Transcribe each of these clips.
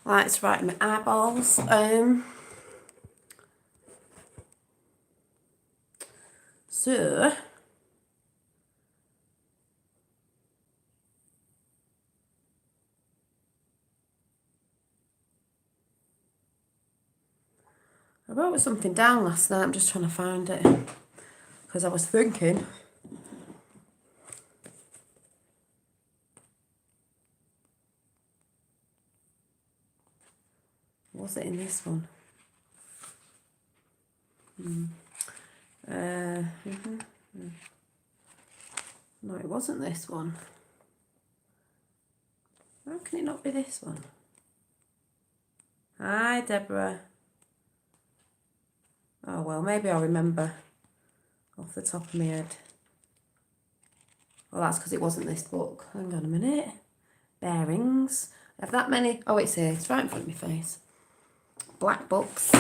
Like, it's right in my eyeballs. So, I wrote something down last night. I'm just trying to find it. Because I was thinking. Was it in this one? No, it wasn't this one. How can it not be this one? Hi, Deborah. Oh, well, maybe I'll remember off the top of my head. Well, that's because it wasn't this book. Hang on a minute. Bearings. I have that many. Oh, it's here. It's right in front of my face. Black books.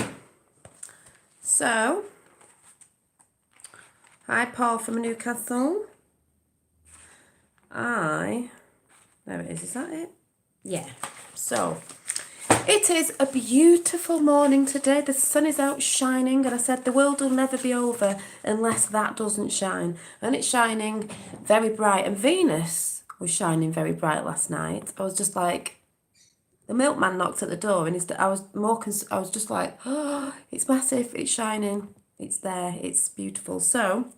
So, hi, Paul from Newcastle. There it is that it? Yeah. So, it is a beautiful morning today. The sun is out shining, and I said the world will never be over unless that doesn't shine. And it's shining very bright. And Venus was shining very bright last night. I was just like, the milkman knocked at the door, and I was just like, oh, it's massive, it's shining, it's there, it's beautiful. So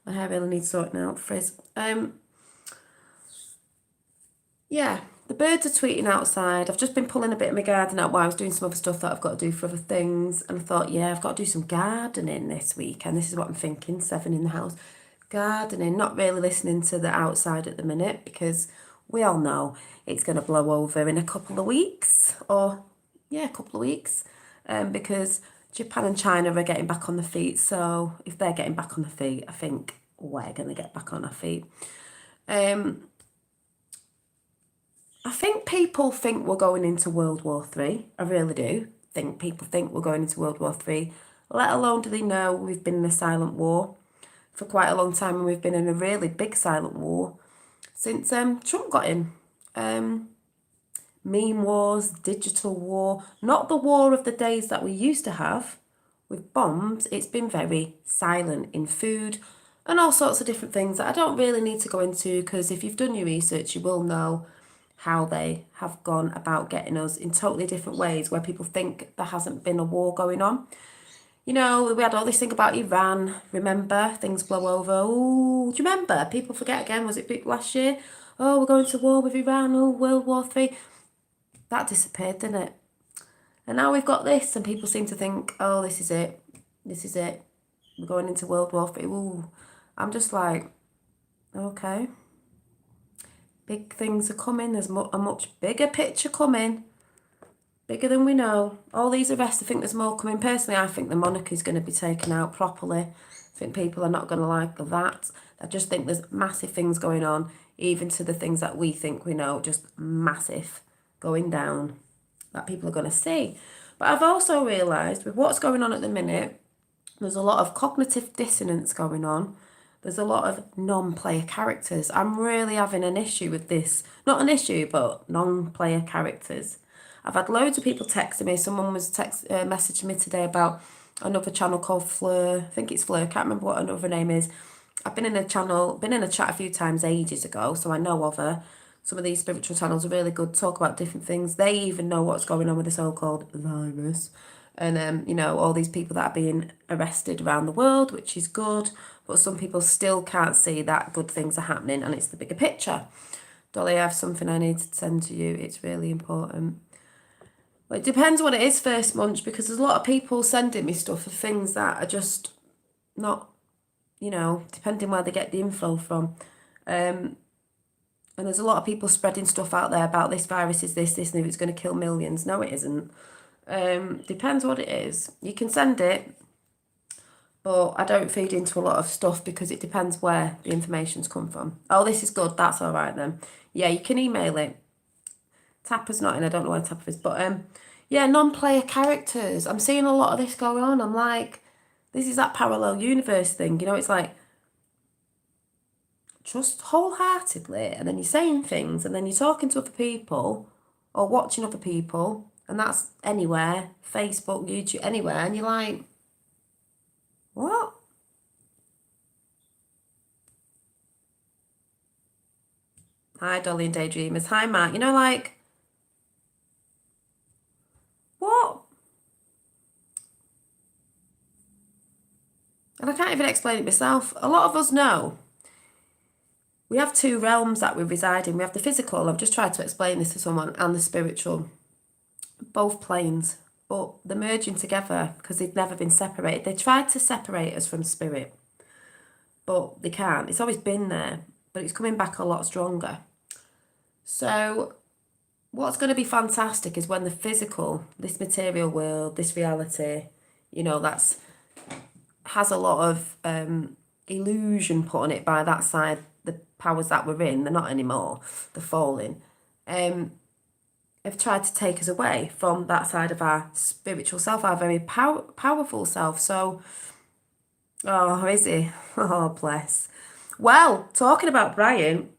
my hair really needs sorting out, frizz. Yeah, the birds are tweeting outside. I've just been pulling a bit of my garden out while I was doing some other stuff that I've got to do for other things. And I thought, yeah, I've got to do some gardening this weekend. This is what I'm thinking, 7 in the house. Gardening, not really listening to the outside at the minute because we all know it's going to blow over in a couple of weeks. A couple of weeks. Because Japan and China are getting back on the feet. So if they're getting back on the feet, I think we're going to get back on our feet. I think people think we're going into World War Three. I really do think people think we're going into World War Three, let alone do they know we've been in a silent war for quite a long time, and we've been in a really big silent war since Trump got in. Meme wars, digital war, not the war of the days that we used to have with bombs. It's been very silent in food and all sorts of different things that I don't really need to go into, because if you've done your research, you will know how they have gone about getting us in totally different ways where people think there hasn't been a war going on. You know, we had all this thing about Iran, remember? Things blow over. Oh, do you remember? People forget again, was it last year? Oh, we're going to war with Iran, oh, World War Three. That disappeared, didn't it? And now we've got this, and people seem to think, oh, this is it. This is it. We're going into World War Three. Ooh. I'm just like, okay. Big things are coming. There's a much bigger picture coming. Bigger than we know. All these arrests, I think there's more coming. Personally, I think the monarchy is going to be taken out properly. I think people are not going to like that. I just think there's massive things going on, even to the things that we think we know, just massive going down that people are going to see. But I've also realised with what's going on at the minute, there's a lot of cognitive dissonance going on. There's a lot of non-player characters. I'm really having an issue with this. Not an issue, but non-player characters. I've had loads of people texting me. Someone was messaging me today about another channel called Fleur. I think it's Fleur. I can't remember what another name is. I've been in a chat a few times ages ago, so I know of her. Some of these spiritual channels are really good, talk about different things. They even know what's going on with the so-called virus. And, all these people that are being arrested around the world, which is good. But some people still can't see that good things are happening, and it's the bigger picture. Dolly, I have something I need to send to you. It's really important. Well, it depends what it is first, Munch, because there's a lot of people sending me stuff for things that are just not, depending where they get the info from. And there's a lot of people spreading stuff out there about this virus is this, and if it's going to kill millions. No, it isn't. Depends what it is. You can send it, but I don't feed into a lot of stuff because it depends where the information's come from. Oh, this is good. That's all right then. Yeah, you can email it. Tapper's not in. I don't know where Tapper is, but yeah, non-player characters. I'm seeing a lot of this going on. I'm like, this is that parallel universe thing. It's like, trust wholeheartedly, and then you're saying things, and then you're talking to other people, or watching other people, and that's anywhere, Facebook, YouTube, anywhere, and you're like, what? Hi, Dolly and Daydreamers. Hi, Matt. You know, like, what? And I can't even explain it myself. A lot of us know we have two realms that we reside in. We have the physical, I've just tried to explain this to someone, and the spiritual. Both planes, but they're merging together because they've never been separated. They tried to separate us from spirit, but they can't. It's always been there, but it's coming back a lot stronger. So what's going to be fantastic is when the physical, this material world, this reality, you know, that's has a lot of illusion put on it by that side, the powers that we're in, they're not anymore, they're falling, have tried to take us away from that side of our spiritual self, our very powerful self. So, oh, is he? Oh, bless. Well, talking about Brian,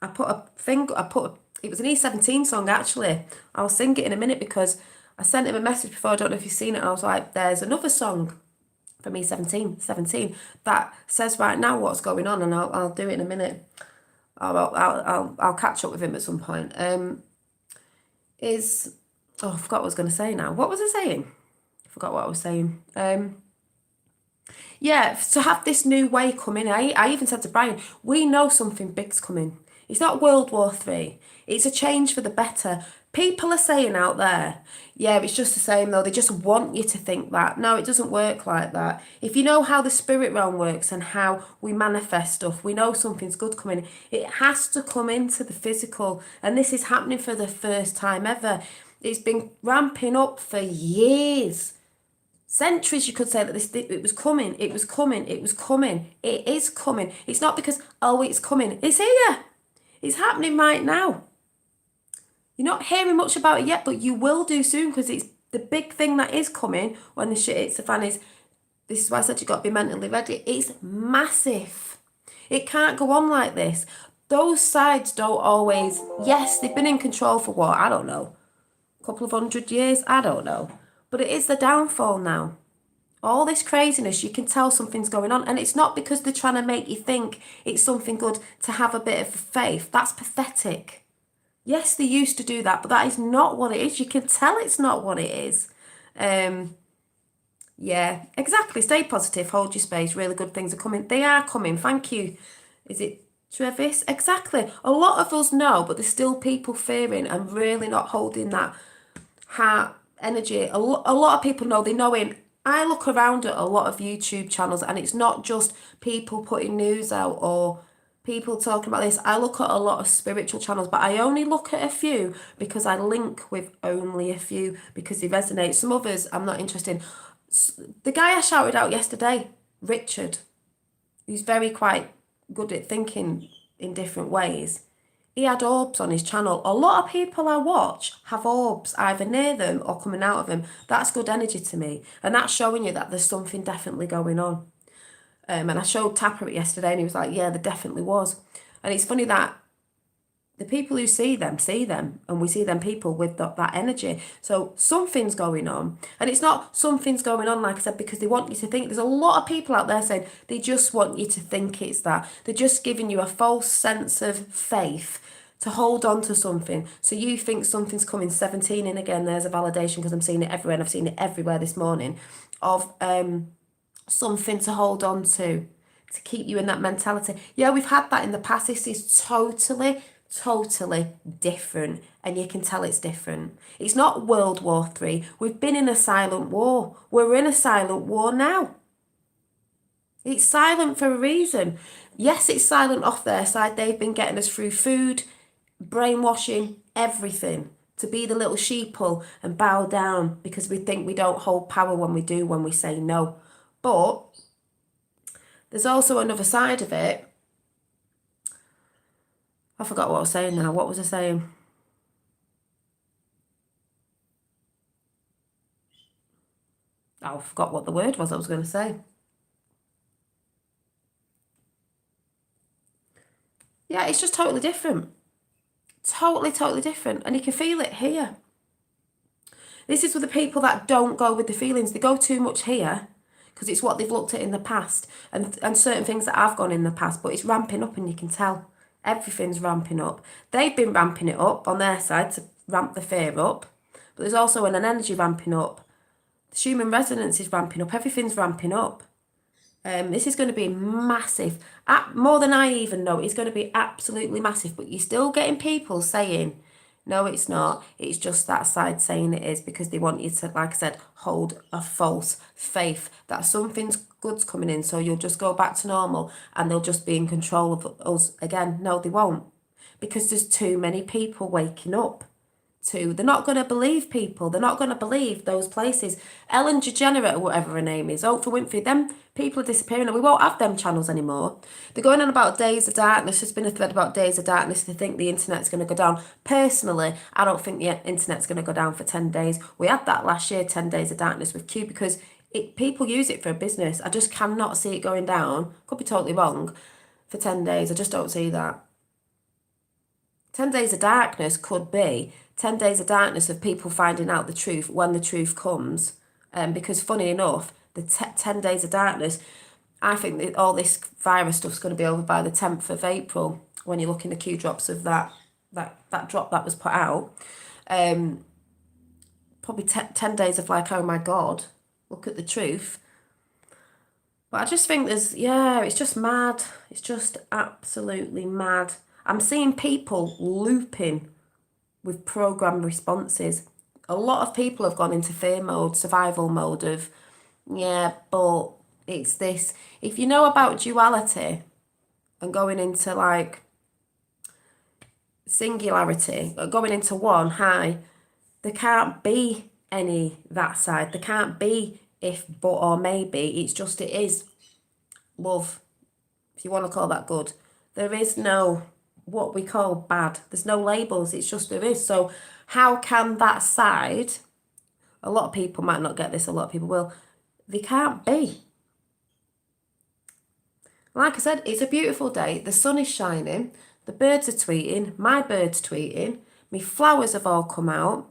it was an E17 song actually. I'll sing it in a minute because I sent him a message before, I don't know if you've seen it, and I was like, there's another song from E17 that says right now what's going on, and I'll do it in a minute. I'll catch up with him at some point. I forgot what I was going to say now. What was I saying? I forgot what I was saying. Yeah, to have this new way coming, I even said to Brian, we know something big's coming. It's not World War III. It's a change for the better. People are saying out there, yeah, it's just the same though. They just want you to think that. No, it doesn't work like that. If you know how the spirit realm works and how we manifest stuff, we know something's good coming. It has to come into the physical. And this is happening for the first time ever. It's been ramping up for years. Centuries, you could say that it was coming, it was coming, it was coming. It is coming. It's not because, oh, it's coming. It's here. It's happening right now. You're not hearing much about it yet, but you will do soon because it's the big thing that is coming when the shit hits the fan is, this is why I said you've got to be mentally ready. It's massive. It can't go on like this. Those sides don't always, yes, they've been in control for what? I don't know. A couple of 100 years? I don't know. But it is the downfall now. All this craziness, you can tell something's going on. And it's not because they're trying to make you think it's something good to have a bit of faith. That's pathetic. Yes, they used to do that, but that is not what it is. You can tell it's not what it is. Yeah, exactly. Stay positive, hold your space. Really good things are coming. They are coming. Thank you. Is it Travis? Exactly. A lot of us know, but there's still people fearing and really not holding that heart energy. A lot of people know, they know him. I look around at a lot of YouTube channels and it's not just people putting news out or people talking about this. I look at a lot of spiritual channels, but I only look at a few because I link with only a few because they resonate. Some others I'm not interested in. The guy I shouted out yesterday, Richard, who's very quite good at thinking in different ways. He had orbs on his channel. A lot of people I watch have orbs either near them or coming out of them. That's good energy to me. And that's showing you that there's something definitely going on. And I showed Tapper it yesterday and he was like, yeah, there definitely was. And it's funny that the people who see them, and we see them people with that energy. So something's going on. And it's not something's going on, like I said, because they want you to think. There's a lot of people out there saying they just want you to think it's that. They're just giving you a false sense of faith to hold on to something. So you think something's coming. 17 in again, there's a validation because I'm seeing it everywhere and I've seen it everywhere this morning of something to hold on to keep you in that mentality. Yeah, we've had that in the past. This is totally different, and you can tell it's different. It's not World War III. We've been in a silent war. We're in a silent war now. It's silent for a reason. Yes, it's silent off their side. They've been getting us through food, brainwashing, everything, to be the little sheeple and bow down because we think we don't hold power when we do, when we say no. But there's also another side of it. I forgot what I was saying now. What was I saying? Oh, I forgot what the word was I was going to say. Yeah, it's just totally different. Totally, totally different. And you can feel it here. This is with the people that don't go with the feelings. They go too much here because it's what they've looked at in the past and certain things that have gone in the past, but it's ramping up and you can tell everything's ramping up. They've been ramping it up on their side to ramp the fear up, but there's also an energy ramping up. The human resonance is ramping up. Everything's ramping up. This is going to be massive. More than I even know, it's going to be absolutely massive. But you're still getting people saying, no, it's not. It's just that side saying it is because they want you to, like I said, hold a false faith that something's good's coming in. So you'll just go back to normal and they'll just be in control of us again. No, they won't. Because there's too many people waking up. They're not going to believe people. They're not going to believe those places. Ellen DeGeneres, or whatever her name is, Oprah Winfrey, them people are disappearing and we won't have them channels anymore. They're going on about Days of Darkness. There's been a thread about Days of Darkness. They think the internet's going to go down. Personally, I don't think the internet's going to go down for 10 days. We had that last year, 10 Days of Darkness with Q, because people use it for a business. I just cannot see it going down. Could be totally wrong for 10 days. I just don't see that. 10 Days of Darkness could be 10 days of darkness of people finding out the truth when the truth comes. Because funny enough, the 10 days of darkness, I think that all this virus stuff's going to be over by the 10th of April when you look in the Q drops of that drop that was put out. Probably 10 days of like, oh my God, look at the truth. But I just think it's just mad. It's just absolutely mad. I'm seeing people looping with programmed responses. A lot of people have gone into fear mode, survival mode of, but it's this. If you know about duality and going into like singularity, or going into one, there can't be any that side. There can't be if, but, or maybe. It's just, it is love, if you want to call that good. There is no what we call bad. There's no labels. It's just there is. So how can that side, a lot of people might not get this, a lot of people will, they can't be. Like I said, it's a beautiful day. The sun is shining. The birds are tweeting. My bird's tweeting. My flowers have all come out.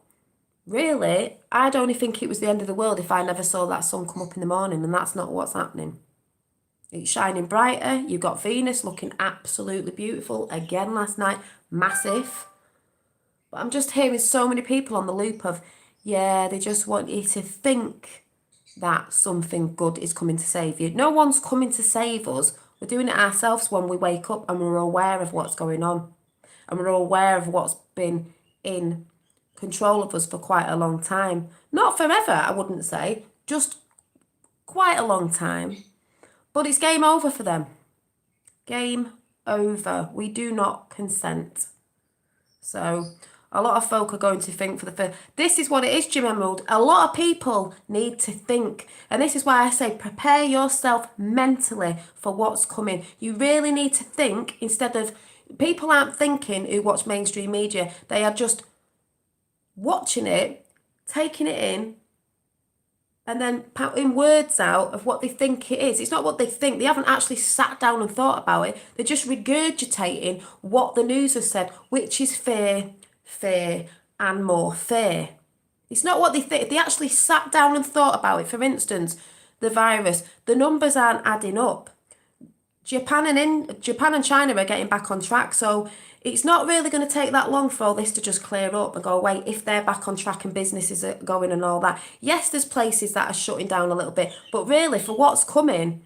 Really, I'd only think it was the end of the world if I never saw that sun come up in the morning, and that's not what's happening. It's shining brighter. You've got Venus looking absolutely beautiful again last night. Massive. But I'm just hearing so many people on the loop of, they just want you to think that something good is coming to save you. No one's coming to save us. We're doing it ourselves when we wake up and we're aware of what's going on. And we're aware of what's been in control of us for quite a long time. Not forever, I wouldn't say. Just quite a long time. But it's game over for them. Game over. We do not consent. So a lot of folk are going to think for the first. This is what it is, Jim Emerald. A lot of people need to think. And this is why I say prepare yourself mentally for what's coming. You really need to think instead of. People aren't thinking who watch mainstream media. They are just watching it, taking it in, and then putting words out of what they think it is. It's not what they think. They haven't actually sat down and thought about it. They're just regurgitating what the news has said, which is fear, and more fear. It's not what they think. If they actually sat down and thought about it, for instance, the virus, the numbers aren't adding up. Japan and China are getting back on track, so it's not really going to take that long for all this to just clear up and go away if they're back on track and businesses are going and all that. Yes, there's places that are shutting down a little bit, but really for what's coming,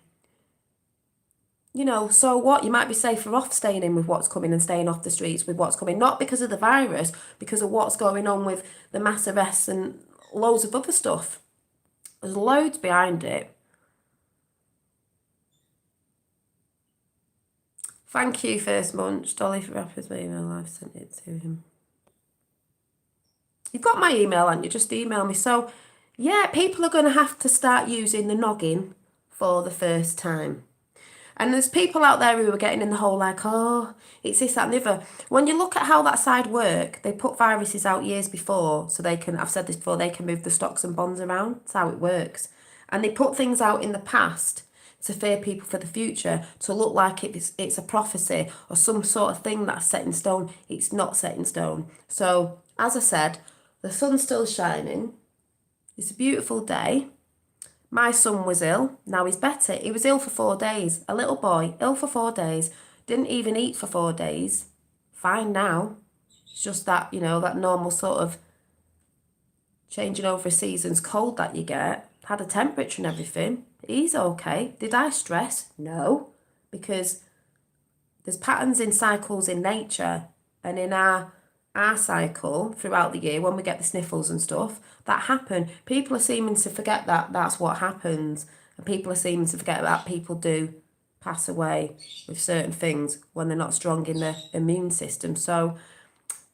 so what? You might be safer off staying in with what's coming and staying off the streets with what's coming, not because of the virus, because of what's going on with the mass arrests and loads of other stuff. There's loads behind it. Thank you, First Munch. Dolly for Rappers, my email. I've sent it to him. You've got my email, haven't you? Just email me. So, people are going to have to start using the noggin for the first time. And there's people out there who are getting in the whole like, it's this, that and the other. When you look at how that side work, they put viruses out years before so they can, I've said this before, they can move the stocks and bonds around. That's how it works. And they put things out in the past to fear people for the future, to look like it's a prophecy or some sort of thing that's set in stone. It's not set in stone. So, as I said, the sun's still shining. It's a beautiful day. My son was ill. Now he's better. He was ill for 4 days. A little boy, ill for 4 days. Didn't even eat for 4 days. Fine now. It's just that, that normal sort of changing over seasons cold that you get. Had a temperature and everything. He's okay. Did I stress? No. Because there's patterns in cycles in nature and in our cycle throughout the year when we get the sniffles and stuff that happen. People are seeming to forget that that's what happens. And people are seeming to forget that people do pass away with certain things when they're not strong in their immune system. So,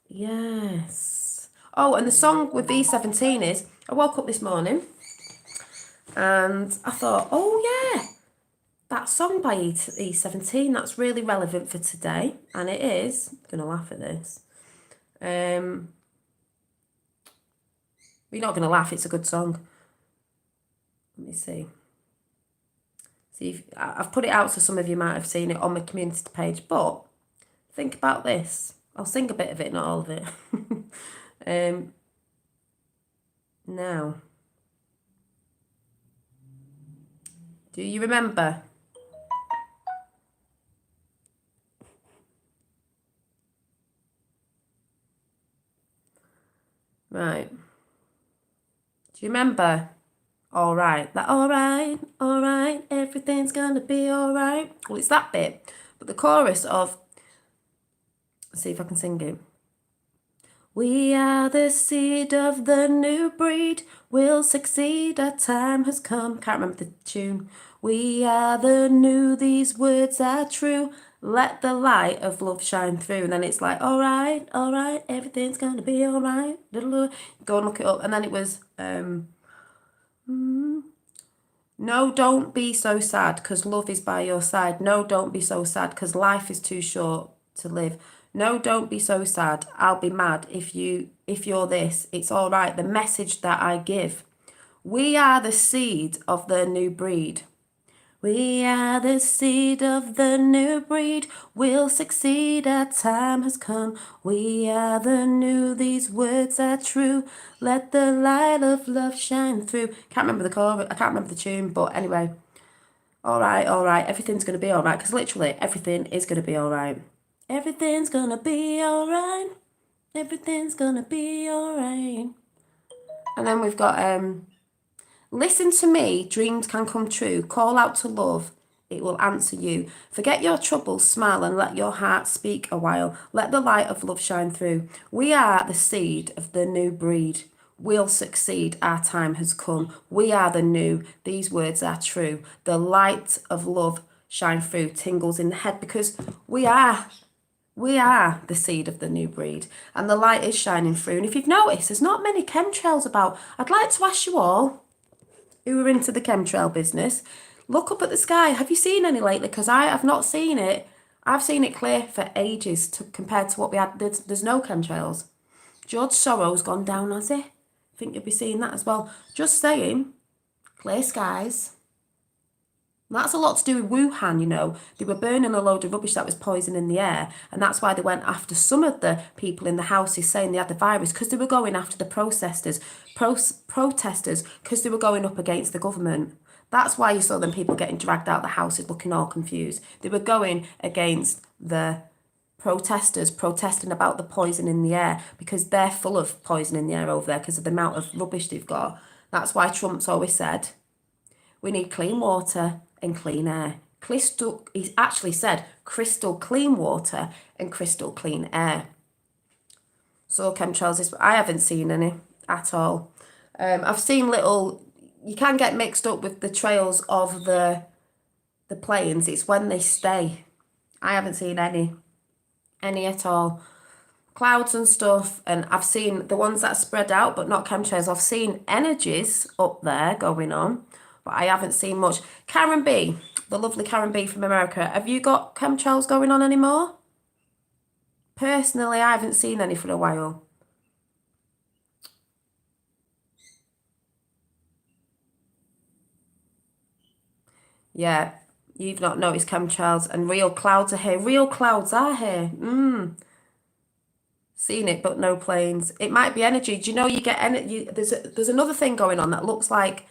yes. Oh, and the song with E17 is, I woke up this morning and I thought, oh yeah, that song by E17, that's really relevant for today. And it is, I'm going to laugh at this. You're not going to laugh, it's a good song. Let me see. I've put it out so some of you might have seen it on my community page, but think about this. I'll sing a bit of it, not all of it. Now, do you remember? Right. Do you remember? All right. That all right, everything's gonna be all right. Well, it's that bit. But the chorus of, let's see if I can sing it. We are the seed of the new breed. We'll succeed, our time has come. Can't remember the tune. We are the new, these words are true. Let the light of love shine through. And then it's like, all right, everything's gonna be all right. Go and look it up. And then it was, no, don't be so sad because love is by your side. No, don't be so sad because life is too short to live. No, don't be so sad. I'll be mad if you're this. It's all right. The message that I give. We are the seed of the new breed. We are the seed of the new breed. We'll succeed, our time has come. We are the new, these words are true. Let the light of love shine through. Can't remember the chorus, I can't remember the tune, but anyway. All right, everything's going to be all right. Because literally, everything is going to be all right. Everything's going to be all right. Everything's going to be all right. And then we've got... Listen to me, dreams can come true. Call out to love, it will answer you. Forget your troubles, smile and let your heart speak a while. Let the light of love shine through. We are the seed of the new breed. We'll succeed, our time has come. We are the new, these words are true. The light of love shine through, tingles in the head because we are the seed of the new breed and the light is shining through. And if you've noticed, there's not many chemtrails about. I'd like to ask you all, who are into the chemtrail business, look up at the sky. Have you seen any lately? Because I have not seen it. I've seen it clear for ages compared to what we had. There's no chemtrails. George Soros gone down, has he? I think you'll be seeing that as well. Just saying, clear skies. And that's a lot to do with Wuhan, They were burning a load of rubbish that was poison in the air. And that's why they went after some of the people in the houses saying they had the virus, because they were going after the protesters because they were going up against the government. That's why you saw them people getting dragged out the houses looking all confused. They were going against the protesters protesting about the poison in the air because they're full of poison in the air over there because of the amount of rubbish they've got. That's why Trump's always said, we need clean water and clean air. He's actually said crystal clean water and crystal clean air. So chemtrails, I haven't seen any at all. I've seen little, you can get mixed up with the trails of the planes. It's when they stay. I haven't seen any at all. Clouds and stuff, and I've seen the ones that are spread out, but not chemtrails. I've seen energies up there going on, but I haven't seen much. Karen B, the lovely Karen B from America, have you got chemtrails going on anymore? Personally, I haven't seen any for a while. Yeah, You've not noticed chemtrails and real clouds are here. Real clouds are here. Seen it, but no planes. It might be energy. Do you know you get energy? There's another thing going on that looks like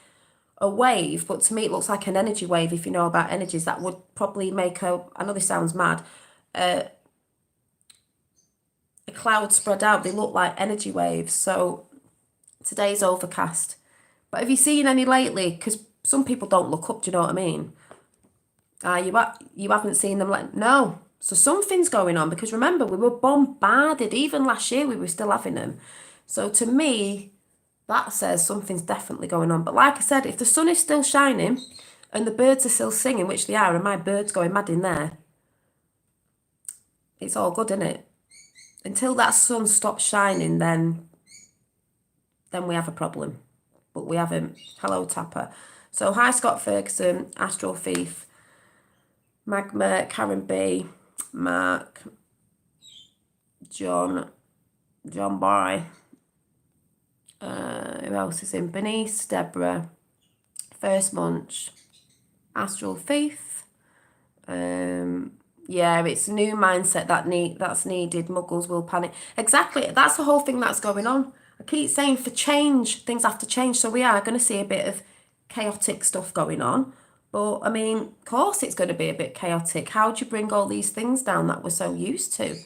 a wave, but to me it looks like an energy wave. If you know about energies, that would probably make a. I know this sounds mad. A cloud spread out. They look like energy waves. So today's overcast. But have you seen any lately? Because some people don't look up. Do you know what I mean? You haven't seen them no. So something's going on because remember we were bombarded. Even last year we were still having them. So to me, that says something's definitely going on. But like I said, if the sun is still shining and the birds are still singing, which they are, and my bird's going mad in there, it's all good, isn't it? Until that sun stops shining, then we have a problem. But we haven't. Hello, Tapper. So hi, Scott Ferguson, Astral Thief, Magma, Karen B, Mark, John Boy. Who else is in? Bernice, Deborah, First Munch, Astral Faith. Yeah, it's a new mindset that's needed. Muggles will panic. Exactly. That's the whole thing that's going on. I keep saying for change, things have to change. So we are going to see a bit of chaotic stuff going on. But I mean, of course it's going to be a bit chaotic. How do you bring all these things down that we're so used to?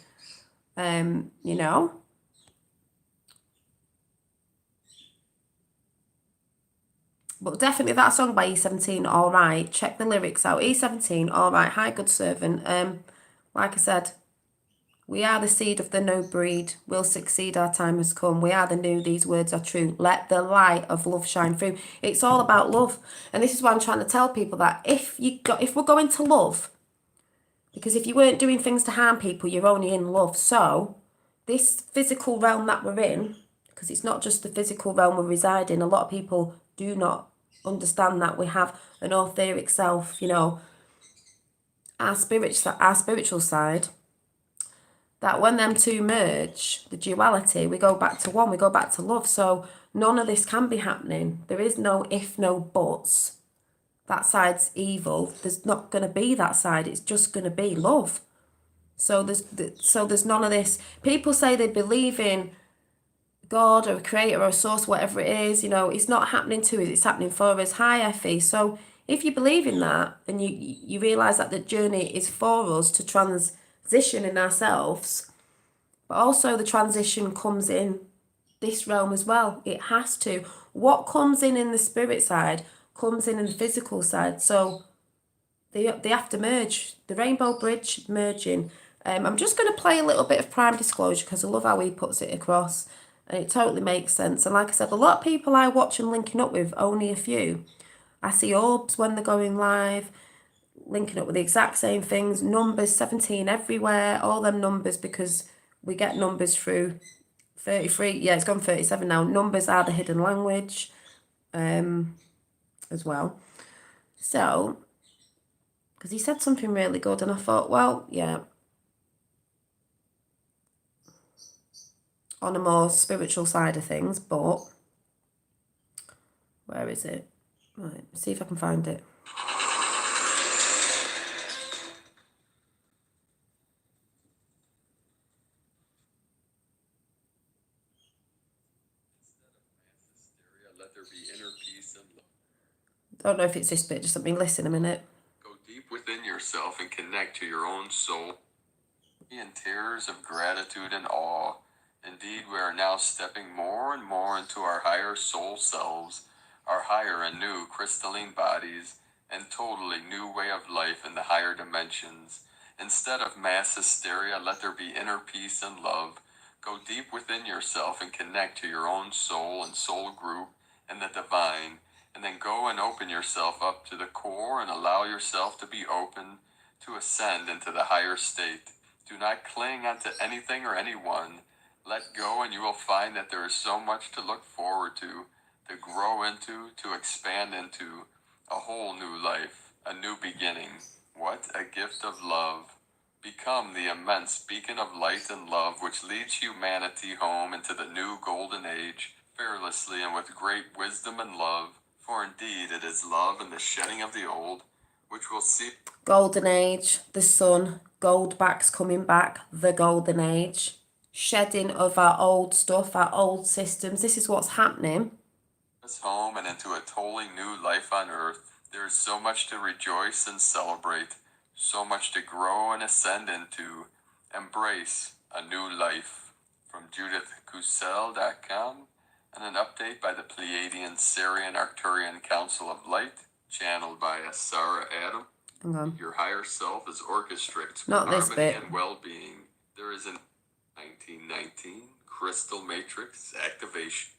You know? But definitely that song by E17, all right. Check the lyrics out. E17, all right. Hi, good servant. Like I said, we are the seed of the no breed. We'll succeed. Our time has come. We are the new. These words are true. Let the light of love shine through. It's all about love, and this is why I'm trying to tell people that if we're going to love, because if you weren't doing things to harm people, you're only in love. So this physical realm that we're in, because it's not just the physical realm we reside in. A lot of people do not understand that we have an etheric self. You know, our spiritual side. That when them two merge, the duality, we go back to one, we go back to love. So none of this can be happening. There is no if, no buts. That side's evil. There's not going to be that side. It's just going to be love. So there's none of this. People say they believe in God or a creator or a source, whatever it is. You know, it's not happening to us. It's happening for us. Hi, Effie. So if you believe in that and you realise that the journey is for us to transition in ourselves, but also the transition comes in this realm as well. It has to. What comes in the spirit side comes in the physical side. So they have to merge. The rainbow bridge merging. I'm just going to play a little bit of Prime Disclosure because I love how he puts it across. And it totally makes sense. And like I said, a lot of people I watch and linking up with, only a few. I see orbs when they're going live, linking up with the exact same things. Numbers, 17 everywhere, all them numbers, because we get numbers through 33. Yeah, it's gone 37 now. Numbers are the hidden language as well. So, because he said something really good and I thought, well, yeah. On a more spiritual side of things, but where is it? Right, see if I can find it. Let there be inner peace and love. Don't know if it's this bit, just let me listen a minute. Go deep within yourself and connect to your own soul. In tears of gratitude and awe. Indeed, we are now stepping more and more into our higher soul selves, our higher and new crystalline bodies, and totally new way of life in the higher dimensions. Instead of mass hysteria, let there be inner peace and love. Go deep within yourself and connect to your own soul and soul group and the divine, and then go and open yourself up to the core and allow yourself to be open to ascend into the higher state. Do not cling onto anything or anyone. Let go and you will find that there is so much to look forward to grow into, to expand into a whole new life, a new beginning. What a gift of love. Become the immense beacon of light and love which leads humanity home into the new golden age, fearlessly and with great wisdom and love. For indeed it is love and the shedding of the old, which will see Golden age, the sun, gold backs coming back, the golden age, shedding of our old stuff, our old systems. This is what's happening. us home and into a totally new life on earth. There is so much to rejoice and celebrate, so much to grow and ascend into. Embrace a new life. From JudithCusel.com, and an update by the Pleiadian Sirian Arcturian Council of Light, channeled by Sarah Adam. Hang on. Your higher self is orchestrates for Not this harmony bit. and well-being. There is an 1919 crystal matrix activation.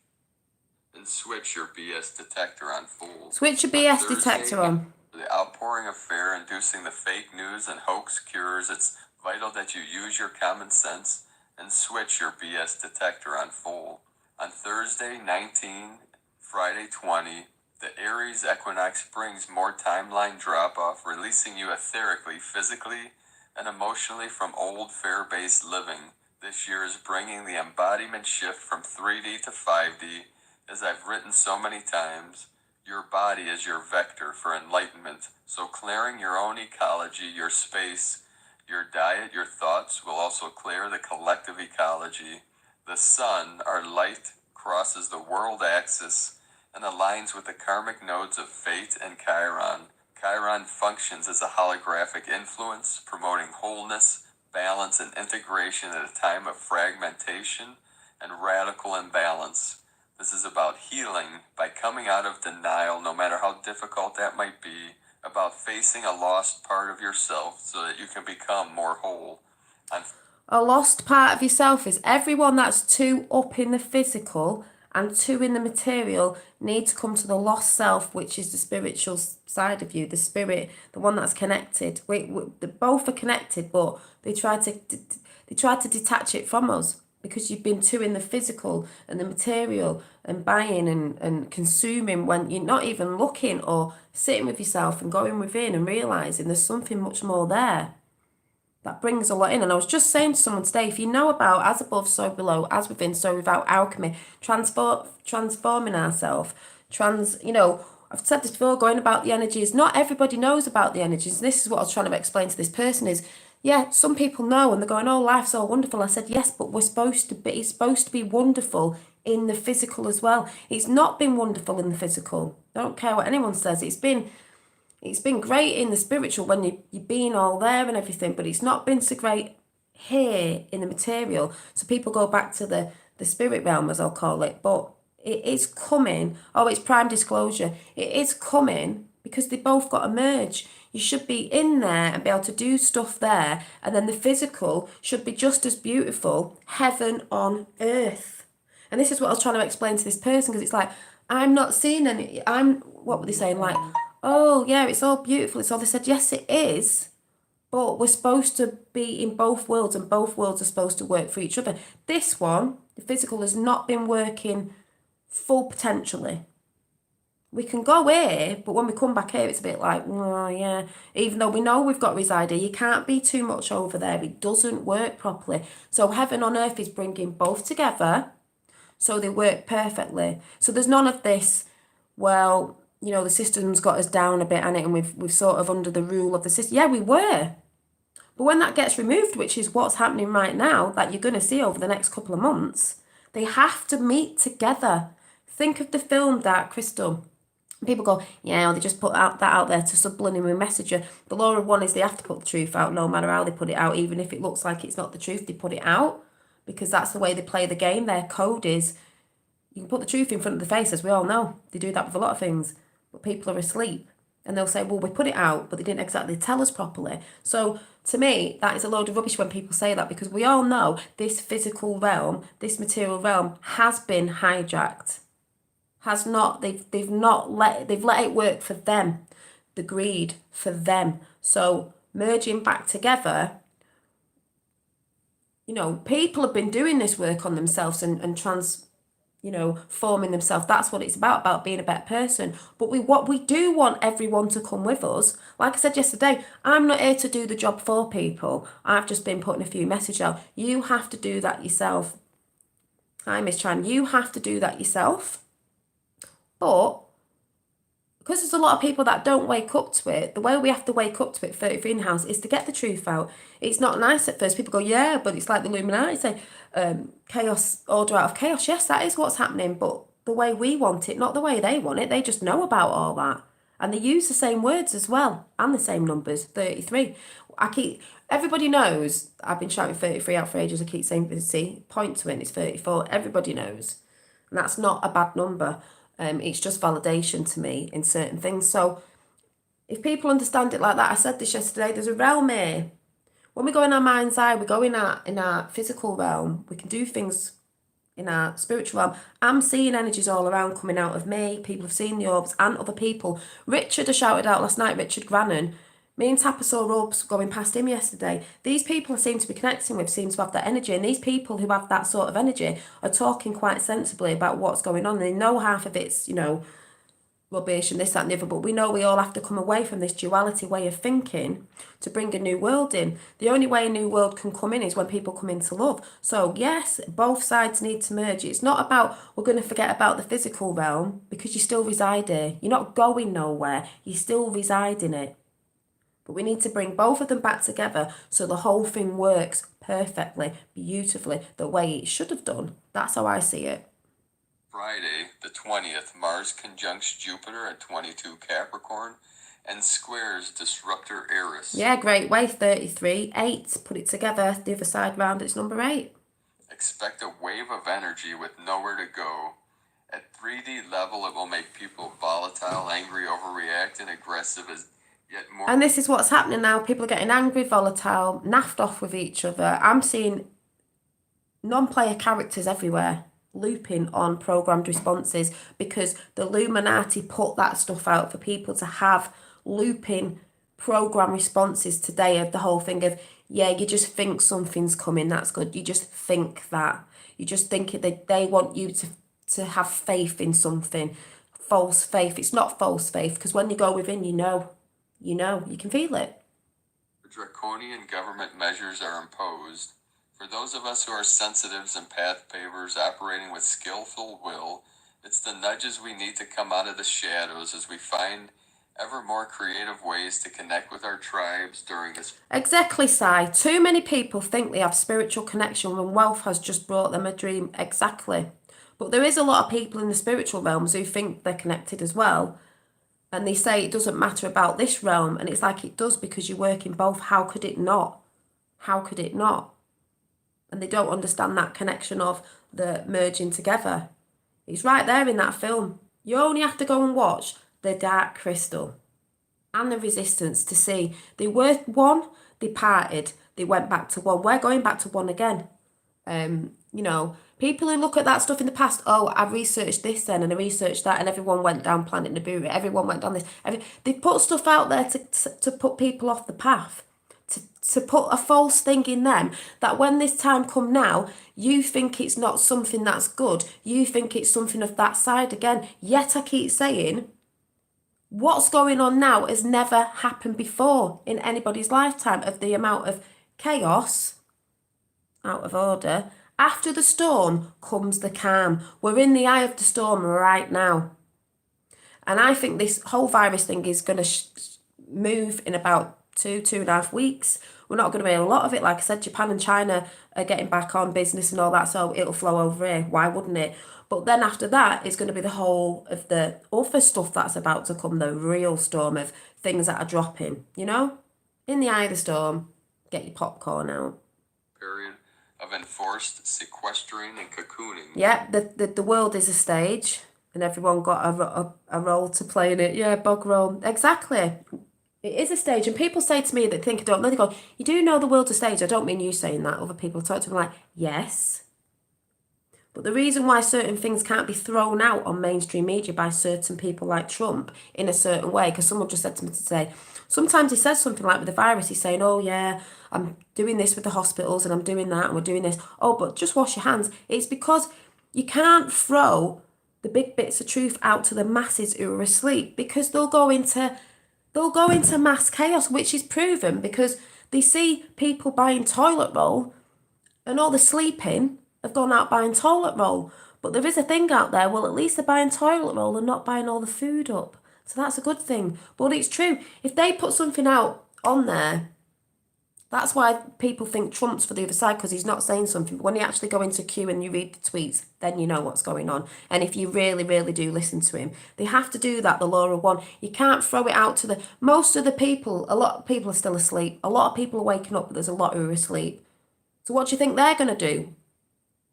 And switch your BS detector on full. Switch your On BS Thursday, detector on. The outpouring of fear inducing the fake news and hoax cures, it's vital that you use your common sense and switch your BS detector on full. On Thursday 19, Friday 20, the Aries equinox brings more timeline drop-off, releasing you etherically, physically, and emotionally from old fear-based living. This year is bringing the embodiment shift from 3D to 5D. As I've written so many times, your body is your vector for enlightenment. So clearing your own ecology, your space, your diet, your thoughts will also clear the collective ecology. The sun, our light, crosses the world axis and aligns with the karmic nodes of Fate and Chiron. Chiron functions as a holographic influence, promoting wholeness, balance, and integration at a time of fragmentation and radical imbalance. This is about healing by coming out of denial, no matter how difficult that might be, about facing a lost part of yourself so that you can become more whole. A lost part of yourself is everyone that's too up in the physical and too in the material need to come to the lost self, which is the spiritual side of you, the spirit, the one that's connected. They both are connected, but they try to detach it from us because you've been too in the physical and the material and buying and consuming when you're not even looking or sitting with yourself and going within and realizing there's something much more there. That brings a lot in. And I was just saying to someone today, if you know about as above, so below, as within, so without, alchemy, transforming ourselves, I've said this before, going about the energies, not everybody knows about the energies. This is what I was trying to explain to this person is, yeah, some people know and they're going, oh, life's all wonderful. I said, yes, but it's supposed to be wonderful in the physical as well. It's not been wonderful in the physical. I don't care what anyone says. It's been great in the spiritual when you've been all there and everything, but it's not been so great here in the material. So people go back to the spirit realm, as I'll call it, but it is coming. Oh, it's prime disclosure. It is coming because they both got to merge. You should be in there and be able to do stuff there, and then the physical should be just as beautiful, heaven on earth. And this is what I was trying to explain to this person because it's like, I'm not seeing any, what were they saying? Like, oh, yeah, it's all beautiful. It's all, they said, yes, it is. But we're supposed to be in both worlds and both worlds are supposed to work for each other. This one, the physical, has not been working full potentially. We can go here, but when we come back here, it's a bit like, oh, yeah. Even though we know we've got reside here, you can't be too much over there. It doesn't work properly. So heaven on earth is bringing both together so they work perfectly. So there's none of this, well, the system's got us down a bit on it and we've sort of under the rule of the system. Yeah, we were. But when that gets removed, which is what's happening right now, that you're going to see over the next couple of months, they have to meet together. Think of the film Dark Crystal. People go, yeah, they just put that out there to subliminally message you. The law of one is they have to put the truth out no matter how they put it out, even if it looks like it's not the truth, they put it out because that's the way they play the game. Their code is you can put the truth in front of the face, as we all know. They do that with a lot of things, but people are asleep and they'll say, well, we put it out, but they didn't exactly tell us properly. So to me, that is a load of rubbish when people say that because we all know this physical realm, this material realm has been hijacked. Has not, they've let it work for them, the greed for them. So merging back together, people have been doing this work on themselves and forming themselves. That's what it's about being a better person. But we do want everyone to come with us. Like I said yesterday, I'm not here to do the job for people. I've just been putting a few messages out. You have to do that yourself. Hi, Miss Chan. You have to do that yourself. But because there's a lot of people that don't wake up to it, the way we have to wake up to it, 33 in house, is to get the truth out. It's not nice at first. People go, yeah, but it's like the Illuminati say, chaos, order out of chaos. Yes, that is what's happening, but the way we want it, not the way they want it. They just know about all that. And they use the same words as well, and the same numbers, 33. Everybody knows, I've been shouting 33 out for ages. I keep saying, see, point to it, and it's 34. Everybody knows. And that's not a bad number. It's just validation to me in certain things. So if people understand it like that, I said this yesterday, there's a realm here. When we go in our mind's eye, we go in our physical realm, we can do things in our spiritual realm. I'm seeing energies all around coming out of me. People have seen the orbs and other people. Richard has shouted out last night, Richard Grannon. Me and Tappa saw orbs going past him yesterday. These people I seem to be connecting with seem to have that energy. And these people who have that sort of energy are talking quite sensibly about what's going on. They know half of it's, rubbish and this, that and the other, but we know we all have to come away from this duality way of thinking to bring a new world in. The only way a new world can come in is when people come into love. So yes, both sides need to merge. It's not about we're going to forget about the physical realm, because you still reside here. You're not going nowhere. You still reside in it. But we need to bring both of them back together so the whole thing works perfectly, beautifully, the way it should have done. That's how I see it. Friday, the 20th, Mars conjuncts Jupiter at 22 Capricorn and squares disruptor Eris. Yeah, great way, 33. 8, put it together, the other side round, it's number 8. Expect a wave of energy with nowhere to go. At 3D level, it will make people volatile, angry, overreact, and aggressive as yet more. And this is what's happening now. People are getting angry, volatile, naffed off with each other. I'm seeing non-player characters everywhere looping on programmed responses, because the Illuminati put that stuff out for people to have looping program responses today of the whole thing of, yeah, you just think something's coming, that's good. You just think that. You just think it, they want you to have faith in something. False faith. It's not false faith, because when you go within, you know, you can feel it. Draconian government measures are imposed. For those of us who are sensitives and path pavers operating with skillful will, it's the nudges we need to come out of the shadows as we find ever more creative ways to connect with our tribes during this. Exactly, Si. Too many people think they have spiritual connection when wealth has just brought them a dream. Exactly. But there is a lot of people in the spiritual realms who think they're connected as well. And they say it doesn't matter about this realm. And it's like it does, because you work in both. How could it not? How could it not? And they don't understand that connection of the merging together. It's right there in that film. You only have to go and watch The Dark Crystal and The Resistance to see. They were one, they parted, they went back to one. We're going back to one again. People who look at that stuff in the past, oh, I researched this then and I researched that, and everyone went down Planet Nibiru, everyone went down this. They put stuff out there to put people off the path. To put a false thing in them, that when this time come now, you think it's not something that's good. You think it's something of that side again. Yet I keep saying, what's going on now has never happened before in anybody's lifetime, of the amount of chaos, out of order. After the storm comes the calm. We're in the eye of the storm right now. And I think this whole virus thing is going to move in about 2.5 weeks. We're not going to hear a lot of it. Like I said, Japan and China are getting back on business and all that, so it'll flow over here. Why wouldn't it? But then after that, it's going to be the whole of the other stuff that's about to come, the real storm of things that are dropping, In the eye of the storm, get your popcorn out. Period of enforced sequestering and cocooning. Yeah, the world is a stage, and everyone got a role to play in it. Yeah, bog roll. Exactly. It is a stage, and people say to me that think I don't know, they go, you do know the world's a stage. I don't mean you saying that. Other people talk to me like, yes. But the reason why certain things can't be thrown out on mainstream media by certain people like Trump in a certain way, because someone just said to me today, sometimes he says something like with the virus, he's saying, oh yeah, I'm doing this with the hospitals and I'm doing that and we're doing this. Oh, but just wash your hands. It's because you can't throw the big bits of truth out to the masses who are asleep, because they'll go into mass chaos, which is proven because they see people buying toilet roll and all the sleeping have gone out buying toilet roll. But there is a thing out there, well, at least they're buying toilet roll and not buying all the food up. So that's a good thing. But it's true. If they put something out on there, that's why people think Trump's for the other side, because he's not saying something. But when you actually go into Q and you read the tweets, then you know what's going on. And if you really, really do listen to him, they have to do that, the law of one. You can't throw it out to the... Most of the people, a lot of people are still asleep. A lot of people are waking up, but there's a lot who are asleep. So what do you think they're going to do?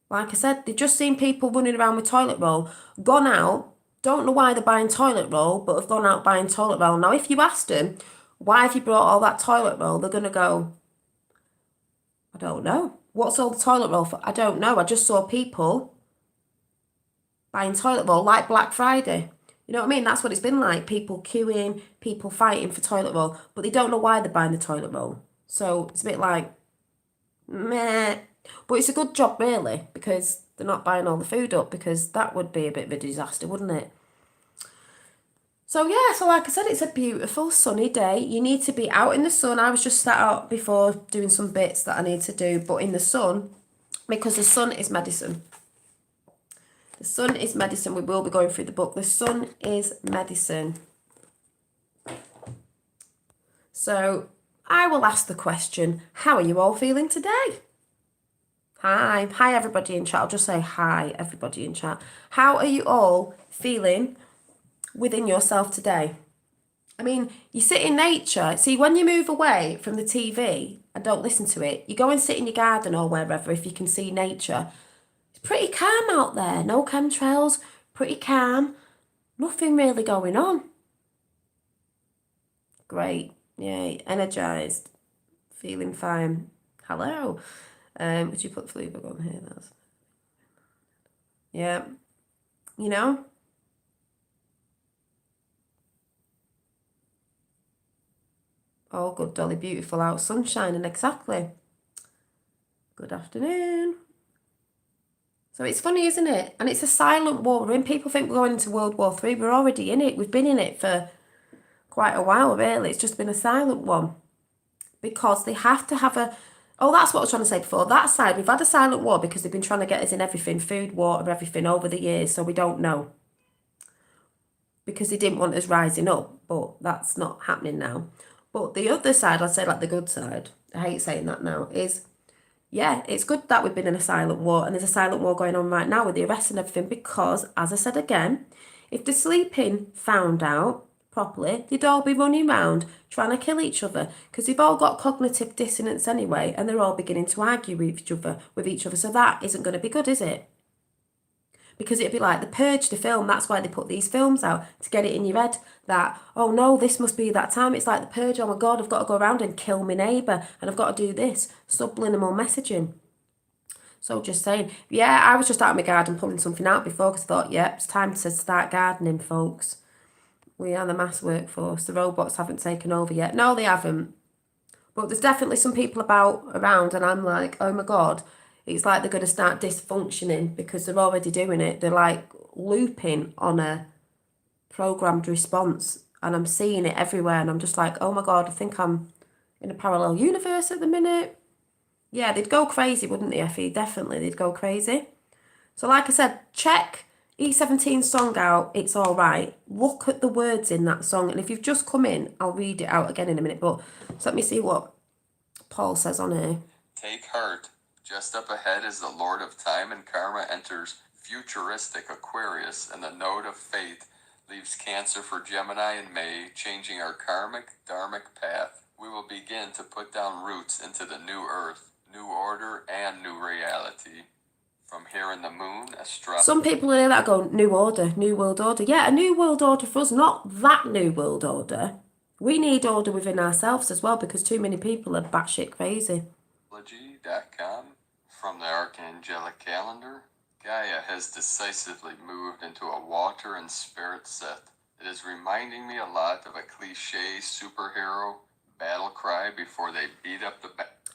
Like I said, they've just seen people running around with toilet roll, gone out, don't know why they're buying toilet roll, but have gone out buying toilet roll. Now, if you asked them, why have you brought all that toilet roll? They're going to go, I don't know. What's all the toilet roll for? I don't know. I just saw people buying toilet roll like Black Friday. You know what I mean? That's what it's been like. People queuing, people fighting for toilet roll, but they don't know why they're buying the toilet roll. So it's a bit like, meh. But it's a good job, really, because they're not buying all the food up, because that would be a bit of a disaster, wouldn't it? So yeah, so like I said, it's a beautiful sunny day. You need to be out in the sun. I was just sat out before doing some bits that I need to do, but in the sun, because the sun is medicine. The sun is medicine. We will be going through the book. The sun is medicine. So I will ask the question, how are you all feeling today? Hi. Hi, everybody in chat. I'll just say hi, everybody in chat. How are you all feeling within yourself today? I mean, you sit in nature. See, when you move away from the TV and don't listen to it, you go and sit in your garden or wherever if you can see nature. It's pretty calm out there. No chemtrails, pretty calm. Nothing really going on. Great. Yay. Energized. Feeling fine. Hello. Would you put the Fleabag on here? That's... Yeah. You know? Oh, good, Dolly. Beautiful out. Sun shining, exactly. Good afternoon. So it's funny, isn't it? And it's a silent war. When people think we're going into World War III, we're already in it. We've been in it for quite a while, really. It's just been a silent one. Because they have to have a... Oh, that's what I was trying to say before. That side, we've had a silent war because they've been trying to get us in everything, food, water, everything over the years, so we don't know. Because they didn't want us rising up, but that's not happening now. But the other side, I'd say like the good side, I hate saying that now, is, yeah, it's good that we've been in a silent war, and there's a silent war going on right now with the arrests and everything, because, as I said again, if the sleeping found out properly, they'd all be running around trying to kill each other, because they've all got cognitive dissonance anyway, and they're all beginning to argue with each other, so that isn't going to be good, is it? Because it'd be like The Purge, the film. That's why they put these films out, to get it in your head that, oh no, this must be that time. It's like The Purge, oh my God, I've got to go around and kill my neighbour, and I've got to do this. Subliminal messaging. So just saying. Yeah, I was just out in my garden pulling something out before, because I thought, yeah, it's time to start gardening, folks. We are the mass workforce. The robots haven't taken over yet. No, they haven't. But there's definitely some people around, and I'm like, oh my God, it's like they're going to start dysfunctioning because they're already doing it. They're like looping on a programmed response, and I'm seeing it everywhere, and I'm just like, oh my God, I think I'm in a parallel universe at the minute. Yeah, they'd go crazy, wouldn't they, Effie? Definitely, they'd go crazy. So like I said, check E17's song out. It's all right. Look at the words in that song, and if you've just come in, I'll read it out again in a minute, but so let me see what Paul says on here. Take heart. Just up ahead as the Lord of Time and Karma enters futuristic Aquarius, and the node of fate leaves Cancer for Gemini in May, changing our karmic, dharmic path. We will begin to put down roots into the new earth, new order, and new reality. From here in the moon, Some people hear that go, new order, new world order. Yeah, a new world order for us, not that new world order. We need order within ourselves as well, because too many people are batshit crazy. astrology.com. From the Archangelic Calendar, Gaia has decisively moved into a water and spirit set. It is reminding me a lot of a cliche superhero battle cry before they beat up the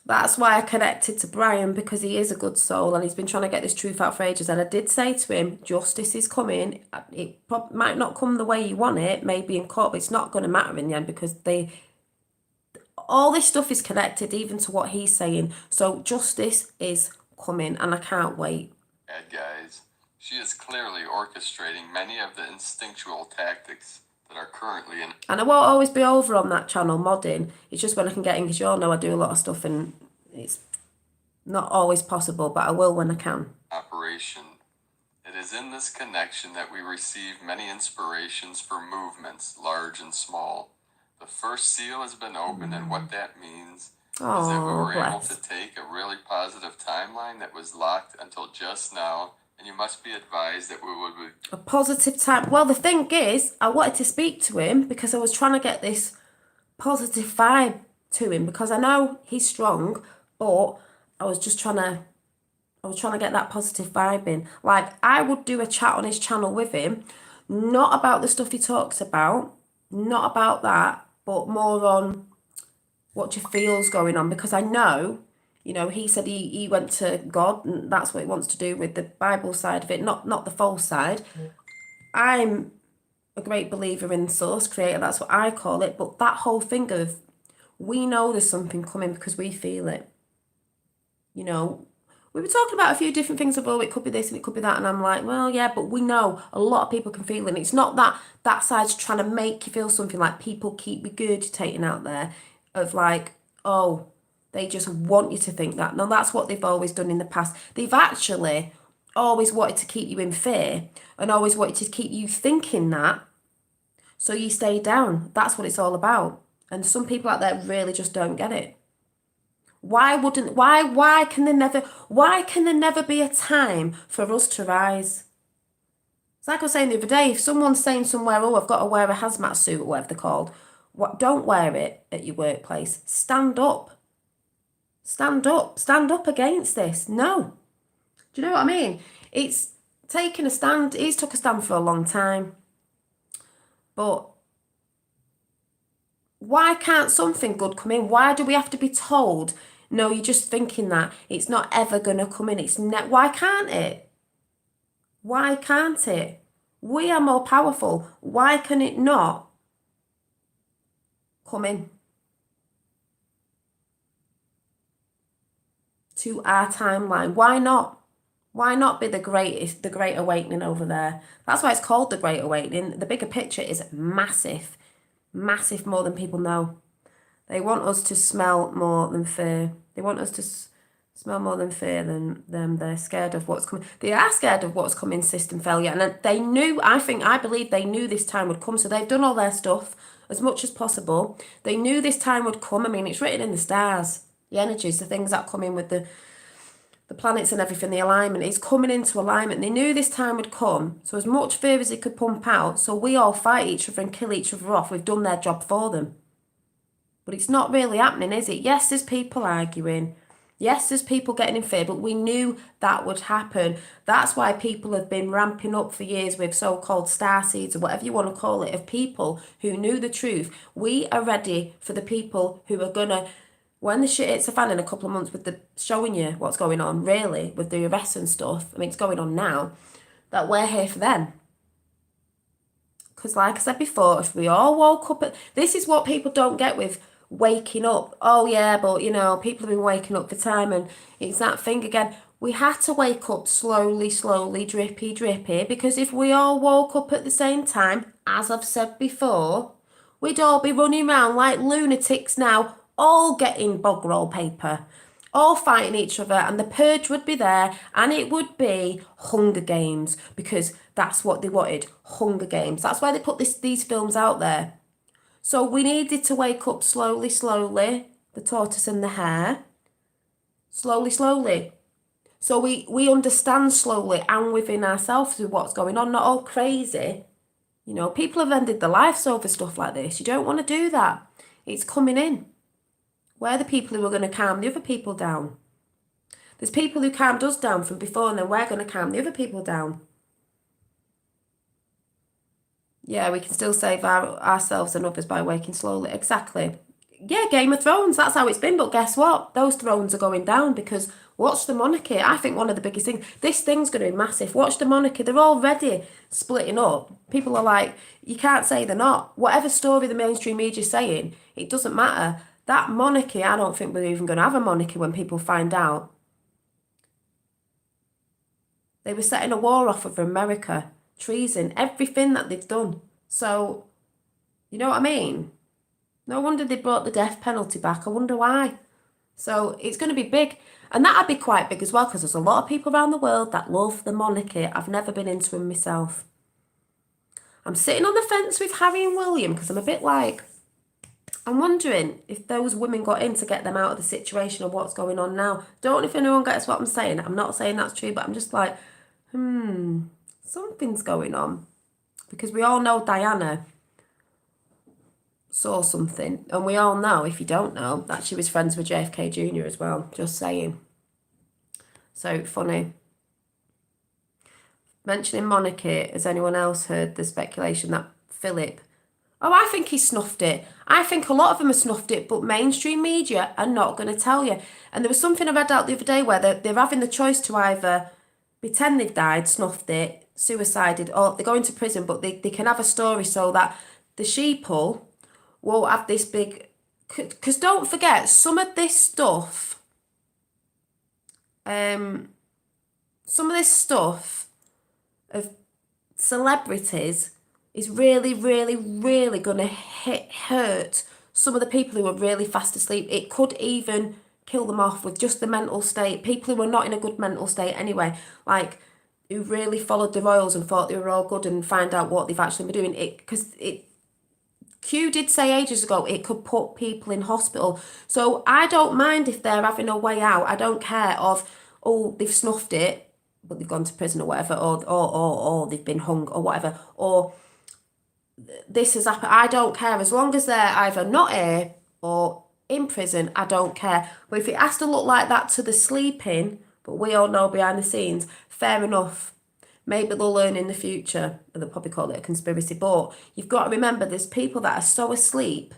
That's why I connected to Brian, because he is a good soul and he's been trying to get this truth out for ages. And I did say to him, justice is coming. It might not come the way you want it, maybe in court, but it's not going to matter in the end, because all this stuff is connected even to what he's saying. So justice is coming, and I can't wait. Bad guys. She is clearly orchestrating many of the instinctual tactics that are currently in And I won't always be over on that channel modding. It's just when I can get in, because you all know I do a lot of stuff and it's not always possible, but I will when I can. operation. It is in this connection that we receive many inspirations for movements, large and small. The first seal has been opened, and what that means is that we Oh, were able bless. to take a really positive timeline that was locked until just now, and you must be advised that we would A positive time. Well, the thing is, I wanted to speak to him because I was trying to get this positive vibe to him, because I know he's strong, but I was trying to get that positive vibe in. Like, I would do a chat on his channel with him, not about the stuff he talks about, not about that, but more on what you feel's going on, because I know, he said he went to God and that's what he wants to do with the Bible side of it, not the false side. I'm a great believer in source creator, that's what I call it, but that whole thing of, we know there's something coming because we feel it. We were talking about a few different things of, oh, it could be this and it could be that, and I'm like, well, yeah, but we know a lot of people can feel it. And it's not that side's trying to make you feel something, like people keep regurgitating out there of like, oh, they just want you to think that. No, that's what they've always done in the past. They've actually always wanted to keep you in fear and always wanted to keep you thinking that, so you stay down. That's what it's all about. And some people out there really just don't get it. Why can there never be a time for us to rise? It's like I was saying the other day, if someone's saying somewhere, oh, I've got to wear a hazmat suit or whatever they're called, don't wear it at your workplace. Stand up. Stand up. Stand up against this. No. Do you know what I mean? It's taking a stand. He's took a stand for a long time. But why can't something good come in? Why do we have to be told, no, you're just thinking that, it's not ever going to come in? Why can't it? Why can't it? We are more powerful. Why can it not come in to our timeline? Why not? Why not be the great awakening over there? That's why it's called the Great Awakening. The bigger picture is massive, massive, more than people know. They want us to smell more than fear. They want us to smell more than fear than them. They're scared of what's coming. They are scared of what's coming, system failure. And they knew, I believe they knew this time would come. So they've done all their stuff as much as possible. They knew this time would come. I mean, it's written in the stars. The energies, the things that come in with the planets and everything, the alignment, it's coming into alignment. They knew this time would come. So as much fear as they could pump out, so we all fight each other and kill each other off. We've done their job for them. But it's not really happening, is it? Yes, there's people arguing. Yes, there's people getting in fear, but we knew that would happen. That's why people have been ramping up for years with so-called starseeds or whatever you want to call it, of people who knew the truth. We are ready for the people who are going to, when the shit hits the fan in a couple of months with the showing you what's going on, really, with the arrests and stuff, I mean, it's going on now, that we're here for them. Because like I said before, if we all woke up this is what people don't get with waking up. Oh yeah, but people have been waking up for time, and it's that thing again. We had to wake up slowly, drippy, because if we all woke up at the same time, as I've said before, we'd all be running around like lunatics now, all getting bog roll paper, all fighting each other, and the purge would be there, and it would be Hunger Games, because that's what they wanted, Hunger Games. That's why they put these films out there. So we needed to wake up slowly, the tortoise and the hare, slowly. So we understand slowly and within ourselves what's going on, not all crazy. People have ended their lives over stuff like this. You don't want to do that. It's coming in. We're the people who are going to calm the other people down. There's people who calmed us down from before, and then we're going to calm the other people down. Yeah, we can still save ourselves and others by waking slowly. Exactly. Yeah, Game of Thrones, that's how it's been. But guess what? Those thrones are going down because watch the monarchy. I think one of the biggest things, this thing's going to be massive. Watch the monarchy. They're already splitting up. People are like, you can't say they're not. Whatever story the mainstream media is saying, it doesn't matter. That monarchy, I don't think we're even going to have a monarchy when people find out. They were setting a war off of America. Treason, everything that they've done. So You know what I mean? No wonder they brought the death penalty back. I wonder why. So it's going to be big. And that'd be quite big as well, because there's a lot of people around the world that love the monarchy. I've never been into them myself. I'm sitting on the fence with Harry and William because I'm a bit like, I'm wondering if those women got in to get them out of the situation of what's going on now. Don't know if anyone gets what I'm saying. I'm not saying that's true, but I'm just like, something's going on. Because we all know Diana saw something. And we all know, if you don't know, that she was friends with JFK Jr. as well. Just saying. So funny. Mentioning monarchy, has anyone else heard the speculation that Philip... Oh, I think he snuffed it. I think a lot of them have snuffed it, but mainstream media are not going to tell you. And there was something I read out the other day where they're having the choice to either pretend they've died, snuffed it, suicided, or they go into prison, but they can have a story so that the sheeple won't have this big... Because don't forget, some of this stuff... some of this stuff of celebrities is really, really, really going to hurt some of the people who are really fast asleep. It could even kill them off with just the mental state. People who are not in a good mental state anyway, like who really followed the royals and thought they were all good and find out what they've actually been doing. Q did say ages ago it could put people in hospital. So I don't mind if they're having a way out. I don't care of, oh, they've snuffed it, but they've gone to prison or whatever, or they've been hung or whatever, or this has happened. I don't care. As long as they're either not here or in prison, I don't care. But if it has to look like that to the sleeping, but we all know behind the scenes, fair enough. Maybe they'll learn in the future. They'll probably call it a conspiracy. But you've got to remember there's people that are so asleep,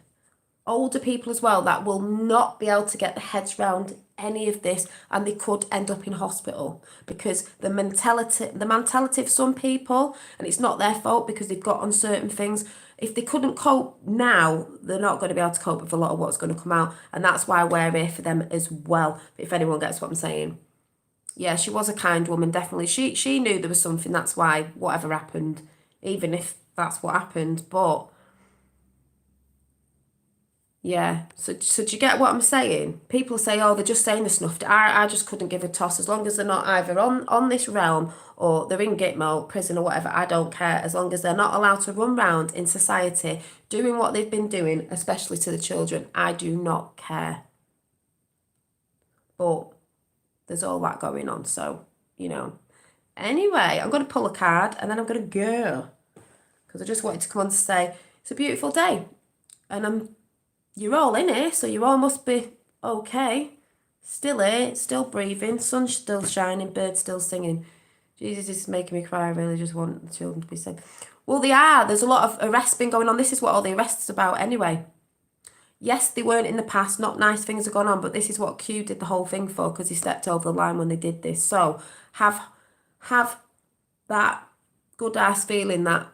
older people as well, that will not be able to get their heads round any of this, and they could end up in hospital because the mentality of some people, and it's not their fault because they've got on certain things. If they couldn't cope now, they're not going to be able to cope with a lot of what's going to come out, and that's why we're here for them as well. If anyone gets what I'm saying. Yeah, she was a kind woman, definitely. She knew there was something, that's why whatever happened, even if that's what happened. But yeah, so do you get what I'm saying? People say, oh, they're just saying they snuffed it. I just couldn't give a toss. As long as they're not either on this realm or they're in Gitmo, prison or whatever, I don't care. As long as they're not allowed to run round in society doing what they've been doing, especially to the children, I do not care. But there's all that going on, so, you know. Anyway, I'm going to pull a card and then I'm going to go. Because I just wanted to come on to say, it's a beautiful day. And you're all in here, so you all must be okay. Still here, still breathing, sun's still shining, birds still singing. Jesus, this is making me cry. I really just want the children to be safe. Well, they are. There's a lot of arrests been going on. This is what all the arrests are about anyway. Yes, they weren't in the past. Not nice things have gone on, but this is what Q did the whole thing for, because he stepped over the line when they did this. So have that good ass feeling that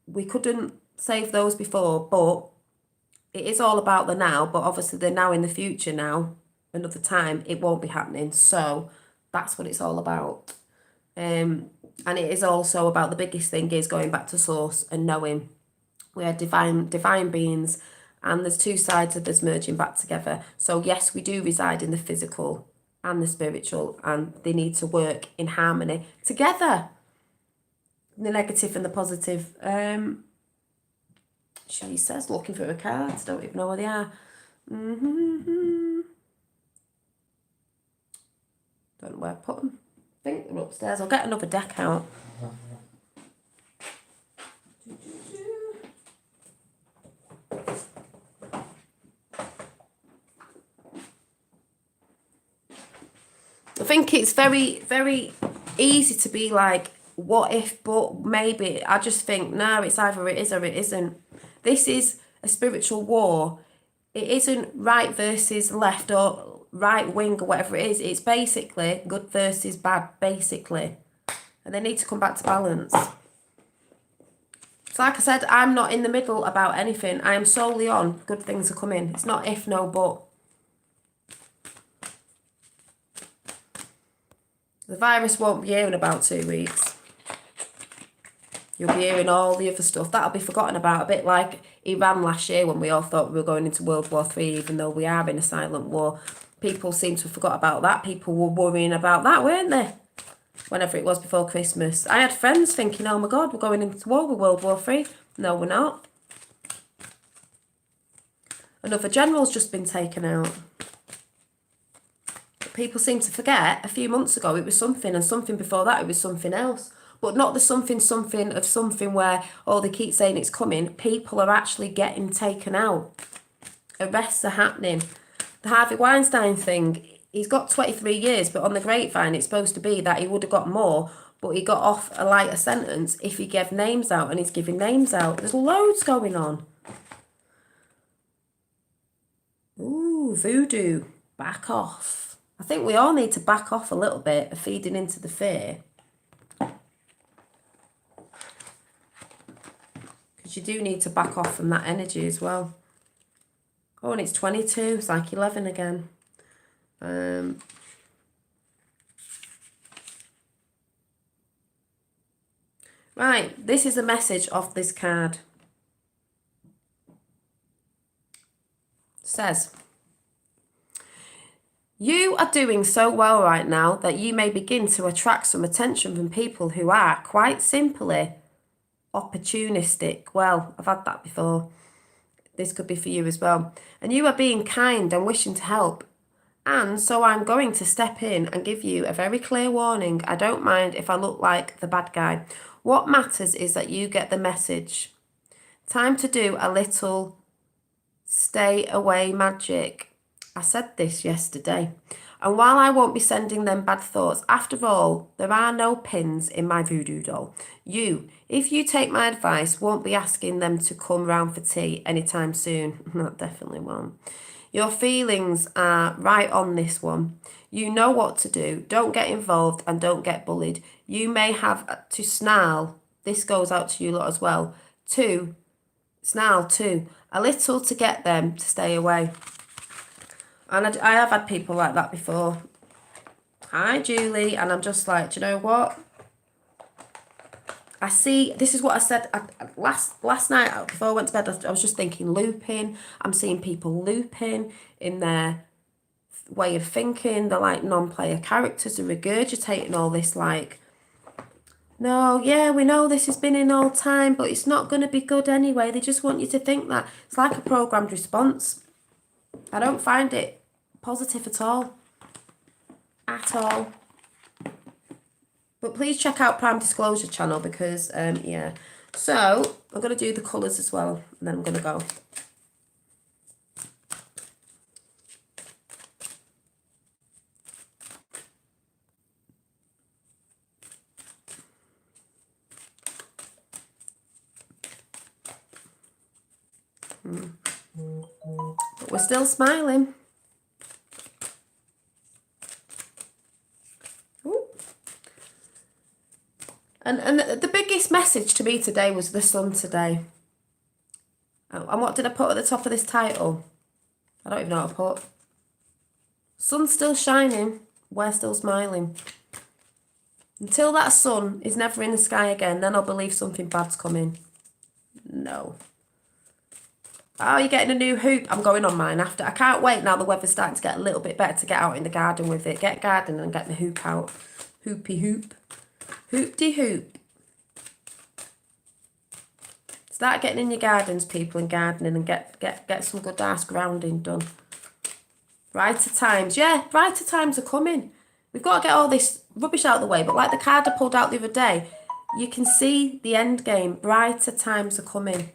we couldn't save those before, but it is all about the now. But obviously they're now in the future now. Another time it won't be happening. So that's what it's all about. And it is also about, the biggest thing is going back to source and knowing we are divine beings. And there's two sides of us merging back together. So yes, we do reside in the physical and the spiritual, and they need to work in harmony together. The negative and the positive. She says, looking for her cards, don't even know where they are. Don't know where I put them. I think they're upstairs. I'll get another deck out. I think it's very, very easy to be like, what if, but maybe. I just think, no, it's either it is or it isn't. This is a spiritual war. It isn't right versus left or right wing or whatever it is. It's basically good versus bad, basically. And they need to come back to balance. So like I said, I'm not in the middle about anything. I am solely on good things are coming. It's not if, no, but. The virus won't be here in about 2 weeks. You'll be hearing all the other stuff. That'll be forgotten about, a bit like Iran last year when we all thought we were going into World War III, even though we are in a silent war. People seem to have forgot about that. People were worrying about that, weren't they? Whenever it was before Christmas. I had friends thinking, oh my God, we're going into war with World War III. No, we're not. Another general's just been taken out. People seem to forget a few months ago it was something, and something before that it was something else. But not the something of something where, oh, they keep saying it's coming. People are actually getting taken out. Arrests are happening. The Harvey Weinstein thing, he's got 23 years, but on the grapevine it's supposed to be that he would have got more, but he got off a lighter sentence if he gave names out, and he's giving names out. There's loads going on. Ooh, voodoo. Back off. I think we all need to back off a little bit of feeding into the fear. Because you do need to back off from that energy as well. Oh, and it's 22. It's like 11 again. Right, this is a message off this card. It says, you are doing so well right now that you may begin to attract some attention from people who are, quite simply, opportunistic. Well, I've had that before. This could be for you as well. And you are being kind and wishing to help. And so I'm going to step in and give you a very clear warning. I don't mind if I look like the bad guy. What matters is that you get the message. Time to do a little stay away magic. I said this yesterday. And while I won't be sending them bad thoughts, after all, there are no pins in my voodoo doll. You, if you take my advice, won't be asking them to come round for tea anytime soon. That definitely won't. Your feelings are right on this one. You know what to do. Don't get involved and don't get bullied. You may have to snarl. This goes out to you lot as well. Snarl too. A little to get them to stay away. And I have had people like that before. Hi, Julie. And I'm just like, do you know what? I see, this is what I said last night before I went to bed. I was just thinking looping. I'm seeing people looping in their way of thinking. They're like non-player characters. They're regurgitating all this like, no, yeah, we know this has been in all time, but it's not going to be good anyway. They just want you to think that. It's like a programmed response. I don't find it positive at all. At all. But please check out Prime Disclosure channel because, yeah. So, I'm going to do the colours as well. And then I'm going to go. But we're still smiling. And the biggest message to me today was the sun today. And what did I put at the top of this title? I don't even know what I put. Sun's still shining. We're still smiling. Until that sun is never in the sky again, then I'll believe something bad's coming. No. Oh, you're getting a new hoop. I'm going on mine after. I can't wait now the weather's starting to get a little bit better to get out in the garden with it. Get gardening and get the hoop out. Hoopy hoop. Hoop-de hoop. Start getting in your gardens, people, and gardening and get some good ass grounding done. Brighter times. Yeah, brighter times are coming. We've got to get all this rubbish out of the way. But like the card I pulled out the other day, you can see the end game. Brighter times are coming.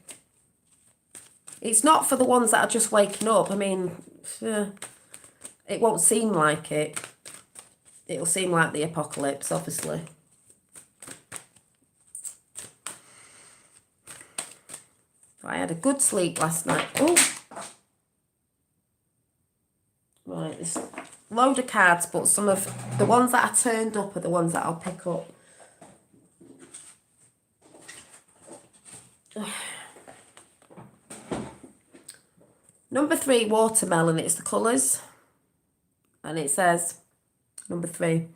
It's not for the ones that are just waking up. I mean, it won't seem like it. It'll seem like the apocalypse, obviously. I had a good sleep last night. Oh, right, there's a load of cards, but some of the ones that are turned up are the ones that I'll pick up. Number 3, watermelon. It's the colours. And it says, number 3,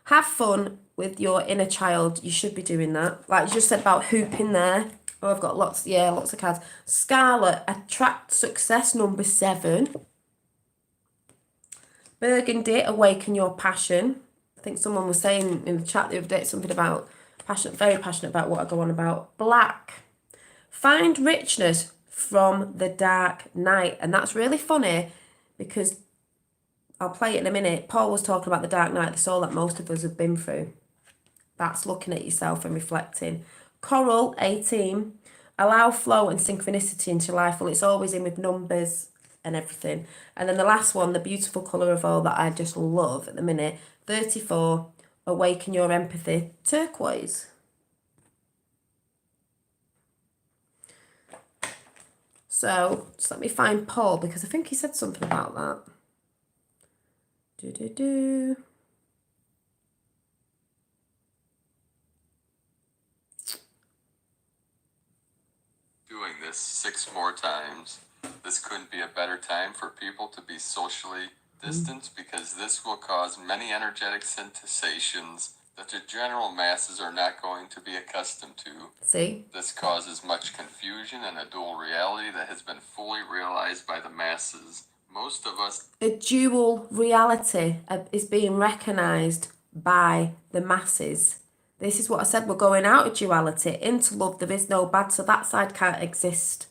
have fun with your inner child, you should be doing that. Like you just said about hooping there. Oh, I've got lots of cards. Scarlet, attract success, number 7. Burgundy, awaken your passion. I think someone was saying in the chat the other day something about very passionate about what I go on about. Black, find richness from the dark night. And that's really funny because I'll play it in a minute. Paul was talking about the dark night, the soul that most of us have been through. That's looking at yourself and reflecting. Coral, 18, allow flow and synchronicity into life. Well, it's always in with numbers and everything. And then the last one, the beautiful colour of all that I just love at the minute, 34, awaken your empathy, turquoise. So just let me find Paul because I think he said something about that. Doing this 6 more times. This couldn't be a better time for people to be socially distanced because this will cause many energetic sensations that the general masses are not going to be accustomed to. See? This causes much confusion and a dual reality that has been fully realized by the masses. Most of us... A dual reality is being recognised by the masses. This is what I said, we're going out of duality into love. There is no bad, so that side can't exist.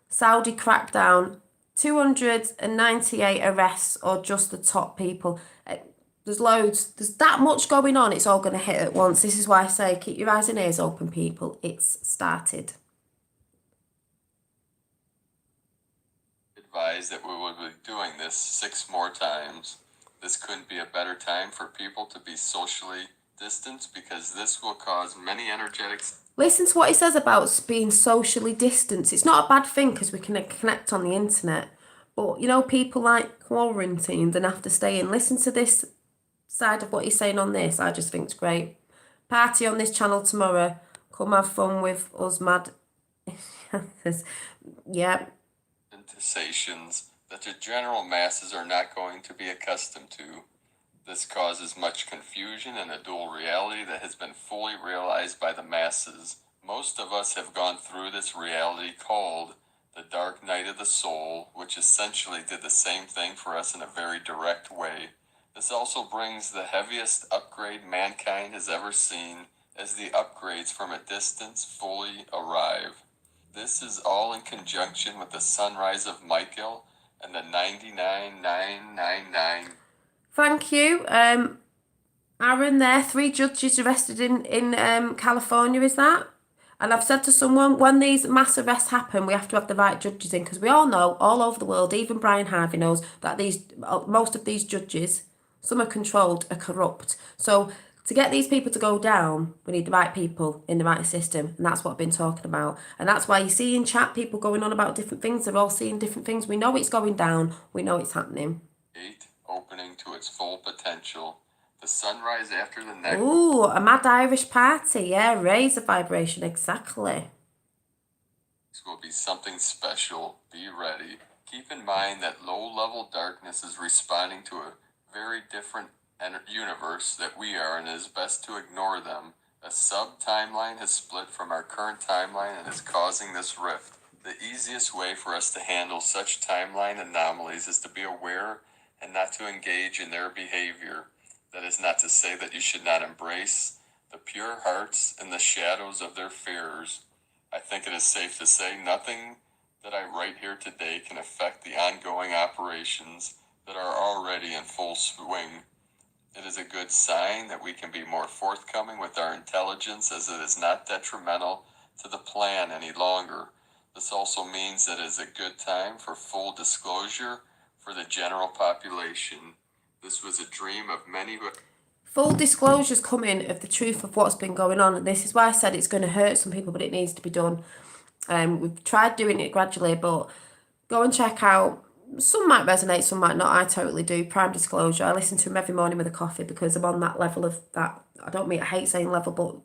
Saudi crackdown, 298 arrests or just the top people. There's loads, there's that much going on, it's all going to hit at once. This is why I say keep your eyes and ears open, people. It's started. Advise that we will be doing this 6 more times. This couldn't be a better time for people to be socially distanced because this will cause many energetic... Listen to what he says about being socially distanced. It's not a bad thing because we can connect on the internet. But, you know, people like quarantined and have to stay in. Listen to this side of what he's saying on this. I just think it's great. Party on this channel tomorrow. Come have fun with us mad. Yeah. Sensations that the general masses are not going to be accustomed to. This causes much confusion and a dual reality that has been fully realized by the masses. Most of us have gone through this reality called the dark night of the soul, which essentially did the same thing for us in a very direct way. This also brings the heaviest upgrade mankind has ever seen as the upgrades from a distance fully arrive. This is all in conjunction with the sunrise of Michael and the 99999. Thank you. Aaron there, 3 judges arrested in California, is that? And I've said to someone, when these mass arrests happen, we have to have the right judges in because we all know, all over the world, even Brian Harvey knows that most of these judges, some are controlled, are corrupt. So to get these people to go down, we need the right people in the right system. And that's what I've been talking about. And that's why you see in chat people going on about different things. They're all seeing different things. We know it's going down. We know it's happening. 8, opening to its full potential. The sunrise after the next... Ooh, a mad Irish party. Yeah, raise the vibration. Exactly. This will be something special. Be ready. Keep in mind that low-level darkness is responding to a very different universe that we are, and it is best to ignore them. A sub-timeline has split from our current timeline and is causing this rift. The easiest way for us to handle such timeline anomalies is to be aware and not to engage in their behavior. That is not to say that you should not embrace the pure hearts in the shadows of their fears. I think it is safe to say nothing that I write here today can affect the ongoing operations that are already in full swing. It is a good sign that we can be more forthcoming with our intelligence as it is not detrimental to the plan any longer. This also means that it is a good time for full disclosure for the general population. This was a dream of many who... Full disclosure's coming of the truth of what's been going on. And this is why I said it's going to hurt some people, but it needs to be done. We've tried doing it gradually, but go and check out. Some might resonate, some might not. I totally do. Prime Disclosure. I listen to him every morning with a coffee because I'm on that level of that. I hate saying level, but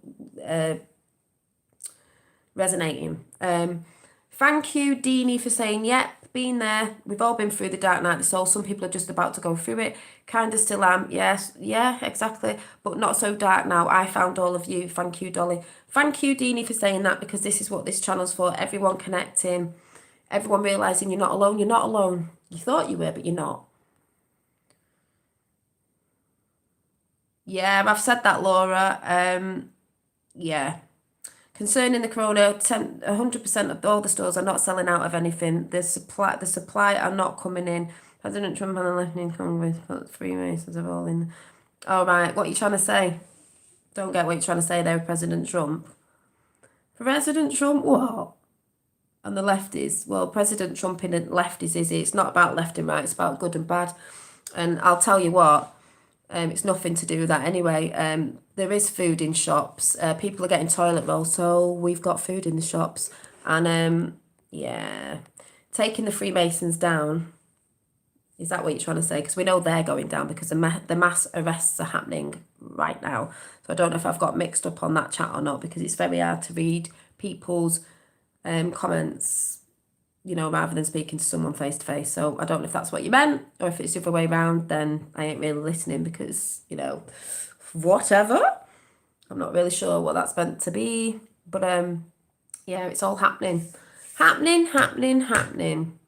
resonating. Thank you, Deanie, for saying, yep, been there. We've all been through the dark night of the soul. Some people are just about to go through it. Kind of still am. Yes, yeah, exactly. But not so dark now. I found all of you. Thank you, Dolly. Thank you, Deanie, for saying that, because this is what this channel's for. Everyone connecting. Everyone realising you're not alone. You're not alone. You thought you were, but you're not. Yeah, I've said that, Laura. Yeah. Concerning the corona, 100% of all the stores are not selling out of anything. The supply are not coming in. President Trump and the Left-wing Congress put Freemasons are all in. All right, what are you trying to say? Don't get what you're trying to say there with President Trump. President Trump, what? And the lefties. Well, President Trump in the lefties, is he? It's not about left and right. It's about good and bad. And I'll tell you what. It's nothing to do with that anyway. There is food in shops. People are getting toilet roll, so we've got food in the shops. And yeah, taking the Freemasons down. Is that what you're trying to say? Because we know they're going down because the mass arrests are happening right now. So I don't know if I've got mixed up on that chat or not, because it's very hard to read people's comments, you know, rather than speaking to someone face to face. So I don't know if that's what you meant, or if it's the other way around, then I ain't really listening, because, you know, whatever. I'm not really sure what that's meant to be. But yeah, it's all happening. Happening.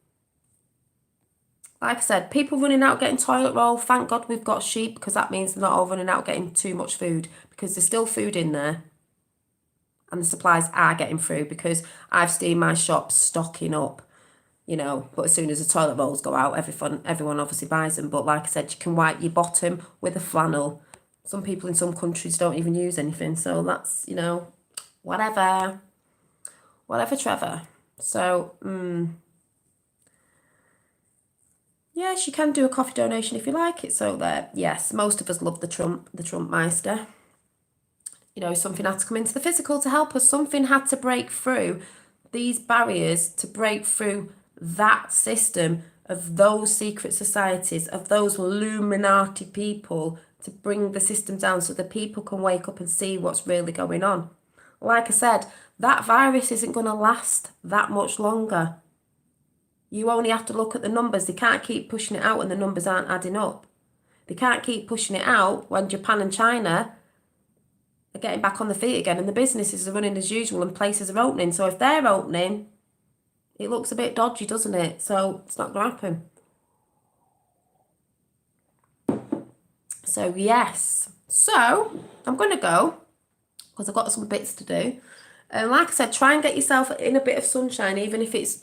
Like I said, people running out getting toilet roll. Thank God we've got sheep, because that means they're not all running out getting too much food, because there's still food in there. And the supplies are getting through, because I've seen my shops stocking up, you know, but as soon as the toilet rolls go out, everyone obviously buys them. But like I said, you can wipe your bottom with a flannel. Some people in some countries don't even use anything. So that's, you know, whatever, Trevor. So, yes, you can do a coffee donation if you like. It's so there. Yes, most of us love the Trump Meister. You know, something had to come into the physical to help us. Something had to break through these barriers, to break through that system of those secret societies, of those Illuminati people, to bring the system down so that people can wake up and see what's really going on. Like I said, that virus isn't going to last that much longer. You only have to look at the numbers. They can't keep pushing it out when the numbers aren't adding up. They can't keep pushing it out when Japan and China are getting back on the feet again and the businesses are running as usual and places are opening. So if they're opening, it looks a bit dodgy, doesn't it? So it's not going to happen. So yes. So I'm going to go, because I've got some bits to do. And like I said, try and get yourself in a bit of sunshine, even if it's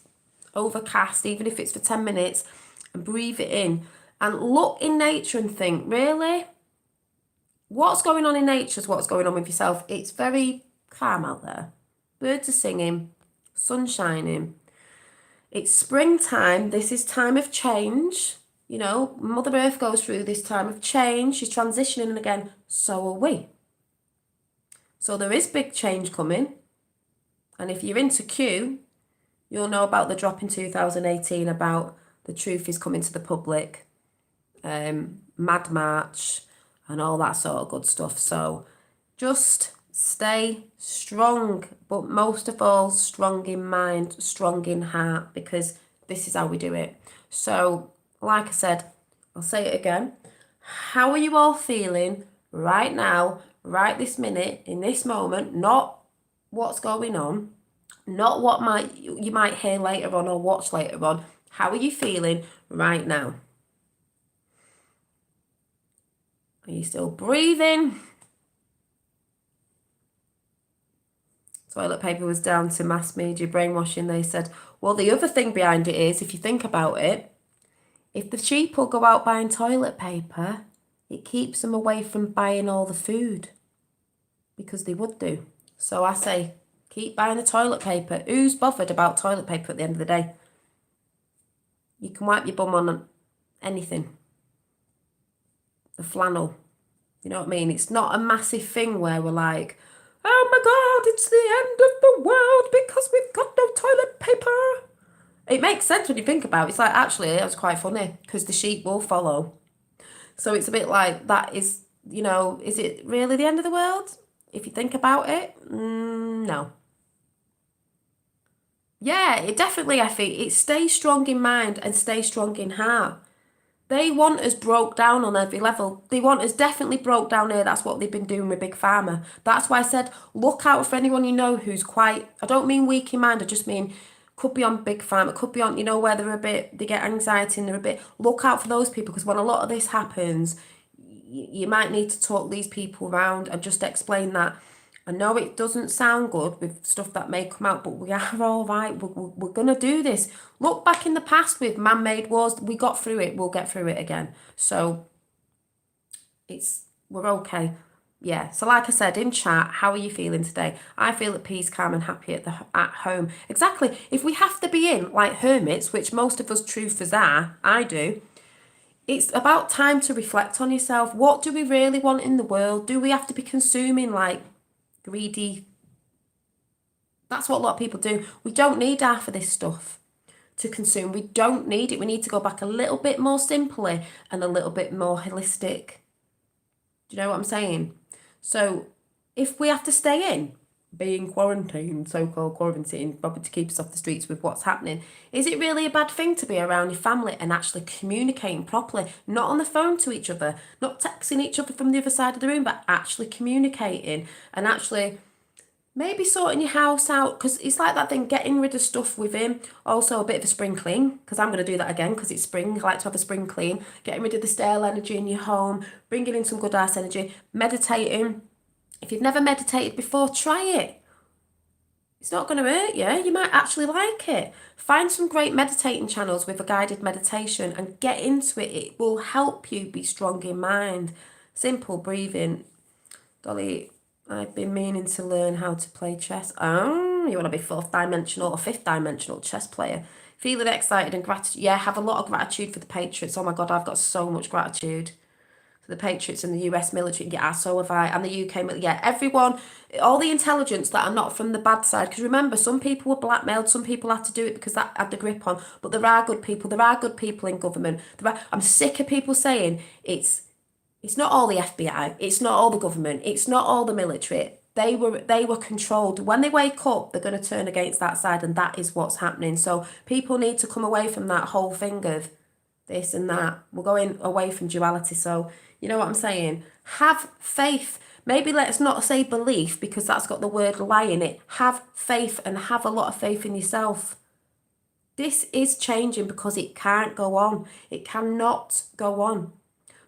overcast, even if it's for 10 minutes, and breathe it in. And look in nature and think, really? What's going on in nature is what's going on with yourself. It's very calm out there. Birds are singing, sun shining. It's springtime. This is time of change. You know, Mother Earth goes through this time of change. She's transitioning again. So are we. So there is big change coming. And if you're into Q, you'll know about the drop in 2018 about the truth is coming to the public. Mad March and all that sort of good stuff. So just stay strong, but most of all, strong in mind, strong in heart, because this is how we do it. So, like I said, I'll say it again. How are you all feeling right now, right this minute, in this moment? Not what's going on, not what you might hear later on or watch later on. How are you feeling right now? Are you still breathing? Toilet paper was down to mass media brainwashing. They said, well, the other thing behind it is, if you think about it, if the sheep will go out buying toilet paper, it keeps them away from buying all the food, because they would do. So I say, keep buying the toilet paper. Who's bothered about toilet paper at the end of the day? You can wipe your bum on anything. The flannel. You know what I mean? It's not a massive thing where we're like, oh my God, it's the end of the world because we've got no toilet paper. It makes sense when you think about it. It's like, actually, it was quite funny, because the sheep will follow. So it's a bit like, that is, you know, is it really the end of the world? If you think about it, no. Yeah, it definitely, Effie. It stay strong in mind and stay strong in heart. They want us broke down on every level. They want us definitely broke down here. That's what they've been doing with Big Pharma. That's why I said look out for anyone you know who's quite, I don't mean weak in mind, I just mean could be on Big Pharma, could be on, where they're a bit, they get anxiety and they're a bit, look out for those people because when a lot of this happens, you might need to talk these people around and just explain that. I know it doesn't sound good with stuff that may come out, but we are all right. We're going to do this. Look back in the past with man-made wars. We got through it. We'll get through it again. So we're okay. Yeah. So like I said in chat, how are you feeling today? I feel at peace, calm and happy at home. Exactly. If we have to be in like hermits, which most of us truthers are, I do, it's about time to reflect on yourself. What do we really want in the world? Do we have to be consuming like greedy? That's what a lot of people do. We don't need half of this stuff to consume. We don't need it. We need to go back a little bit more simply and a little bit more holistic. Do you know what I'm saying? So if we have to stay in, being quarantined, so-called quarantine, probably to keep us off the streets with what's happening, is it really a bad thing to be around your family and actually communicating properly, not on the phone to each other, not texting each other from the other side of the room, but actually communicating and actually maybe sorting your house out? Because it's like that thing, getting rid of stuff with him. Also a bit of a spring clean, because I'm going to do that again because it's spring. I like to have a spring clean. Getting rid of the stale energy in your home, bringing in some good ass energy, meditating. If you've never meditated before, try it. It's not going to hurt you. You might actually like it. Find some great meditating channels with a guided meditation and get into it. It will help you be strong in mind. Simple breathing. Dolly, I've been meaning to learn how to play chess. Oh, you want to be fourth dimensional or fifth dimensional chess player. Feeling excited and gratitude. Yeah, have a lot of gratitude for the Patriots. Oh my God, I've got so much gratitude for the Patriots and the US military. Yeah, so have I. And the UK military. Yeah, everyone, all the intelligence that are not from the bad side. Because remember, some people were blackmailed. Some people had to do it because that had the grip on. But there are good people. There are good people in government. I'm sick of people saying it's not all the FBI, it's not all the government, it's not all the military. They were controlled. When they wake up, they're going to turn against that side, and that is what's happening. So people need to come away from that whole thing of this and that. We're going away from duality. So you know what I'm saying? Have faith. Maybe let's not say belief because that's got the word lie in it. Have faith and have a lot of faith in yourself. This is changing because it can't go on. It cannot go on.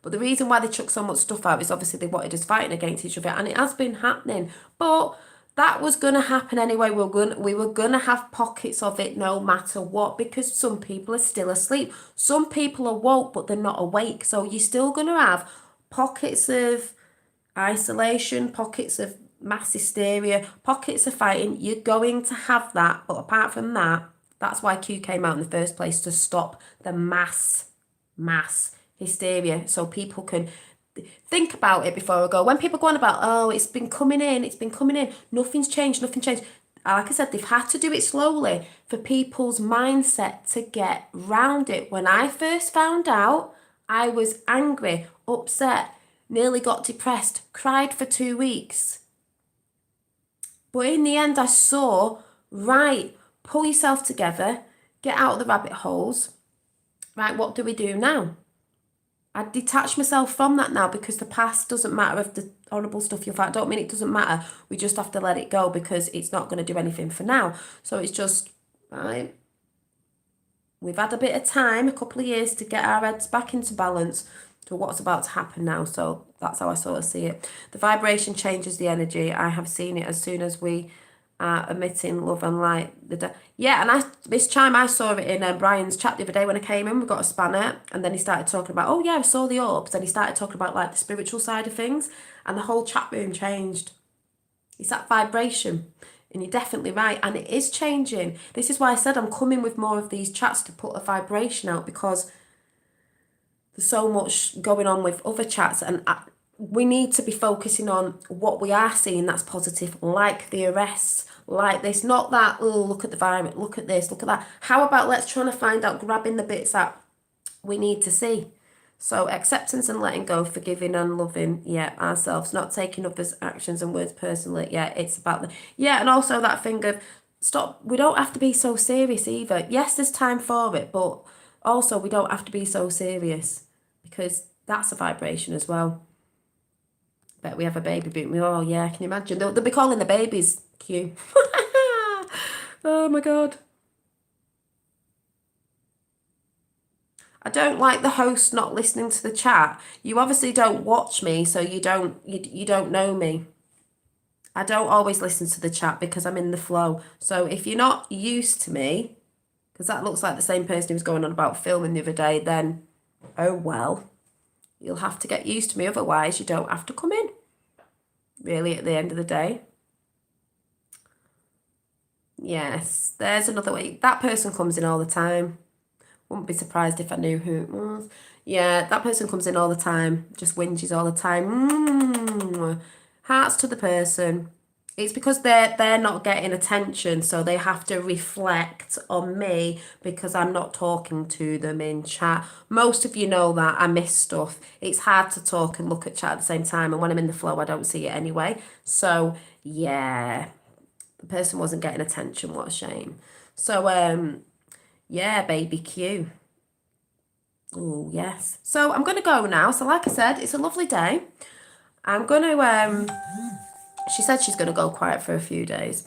But the reason why they chuck so much stuff out is obviously they wanted us fighting against each other, and it has been happening. But that was going to happen anyway. We were gonna have pockets of it no matter what, because some people are still asleep. Some people are woke, but they're not awake. So you're still going to have pockets of isolation, pockets of mass hysteria, pockets of fighting. You're going to have that. But apart from that, that's why Q came out in the first place, to stop the mass hysteria, so people can think about it before I go. When people go on about, oh, it's been coming in, nothing changed. Like I said, they've had to do it slowly for people's mindset to get round it. When I first found out, I was angry, upset, nearly got depressed, cried for 2 weeks. But in the end, I saw, right, pull yourself together, get out of the rabbit holes. Right, what do we do now? I detach myself from that now, because the past doesn't matter if the horrible stuff you've had. I don't mean it doesn't matter. We just have to let it go because it's not going to do anything for now. So it's just, right, we've had a bit of time, a couple of years, to get our heads back into balance to what's about to happen now. So that's how I sort of see it. The vibration changes the energy. I have seen it as soon as we are emitting love and light. Yeah, and this time I saw it in Brian's chat the other day when I came in. We got a spanner, and then he started talking about, oh yeah, I saw the orbs. Then he started talking about like the spiritual side of things, and the whole chat room changed. It's that vibration. And you're definitely right. And it is changing. This is why I said I'm coming with more of these chats to put a vibration out, because there's so much going on with other chats, and we need to be focusing on what we are seeing that's positive, like the arrests, like this. Not that, oh, look at the virus, look at this, look at that. How about let's try to find out, grabbing the bits that we need to see. So acceptance and letting go, forgiving and loving, ourselves, not taking others' actions and words personally. It's about and also that thing of stop. We don't have to be so serious either. Yes, there's time for it, but also we don't have to be so serious because that's a vibration as well. Bet we have a baby boot. Oh yeah, can you imagine? They'll be calling the babies Q. Oh my god. I don't like the host not listening to the chat. You obviously don't watch me, so you don't know me. I don't always listen to the chat because I'm in the flow. So if you're not used to me, because that looks like the same person who was going on about filming the other day, then oh well. You'll have to get used to me, otherwise you don't have to come in. Really, at the end of the day. Yes, there's another way. That person comes in all the time. Wouldn't be surprised if I knew who it was. Yeah, that person comes in all the time, just whinges all the time. Hearts to the person. It's because they're not getting attention, so they have to reflect on me because I'm not talking to them in chat. Most of you know that I miss stuff. It's hard to talk and look at chat at the same time, and when I'm in the flow, I don't see it anyway. So yeah, the person wasn't getting attention. What a shame. So yeah, baby Q. Oh yes. So I'm gonna go now. So like I said, it's a lovely day. I'm gonna she said she's gonna go quiet for a few days.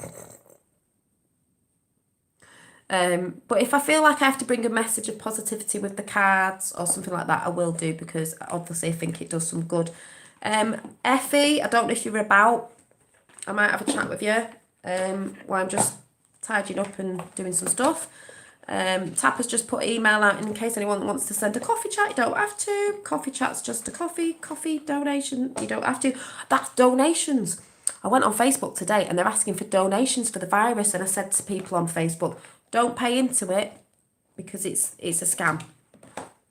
But if I feel like I have to bring a message of positivity with the cards or something like that, I will do because obviously I think it does some good. Effie, I don't know if you're about. I might have a chat with you while I'm just tidying up and doing some stuff. Tapper's just put email out in case anyone wants to send a coffee chat. You don't have to. Coffee chat's just a coffee donation. You don't have to. That's donations. I went on Facebook today and they're asking for donations for the virus, and I said to people on Facebook, don't pay into it because it's a scam.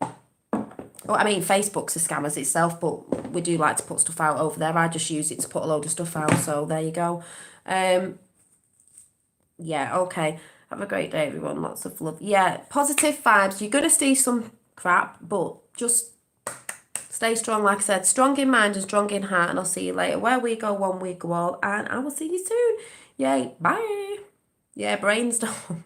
Well, I mean, Facebook's a scam as itself, but we do like to put stuff out over there. I just use it to put a load of stuff out, so there you go. Yeah, okay. Have a great day, everyone. Lots of love. Yeah, positive vibes. You're going to see some crap, but just stay strong, like I said. Strong in mind and strong in heart, and I'll see you later. Where we go, one we go all, and I will see you soon. Yay, bye. Yeah, brainstorm.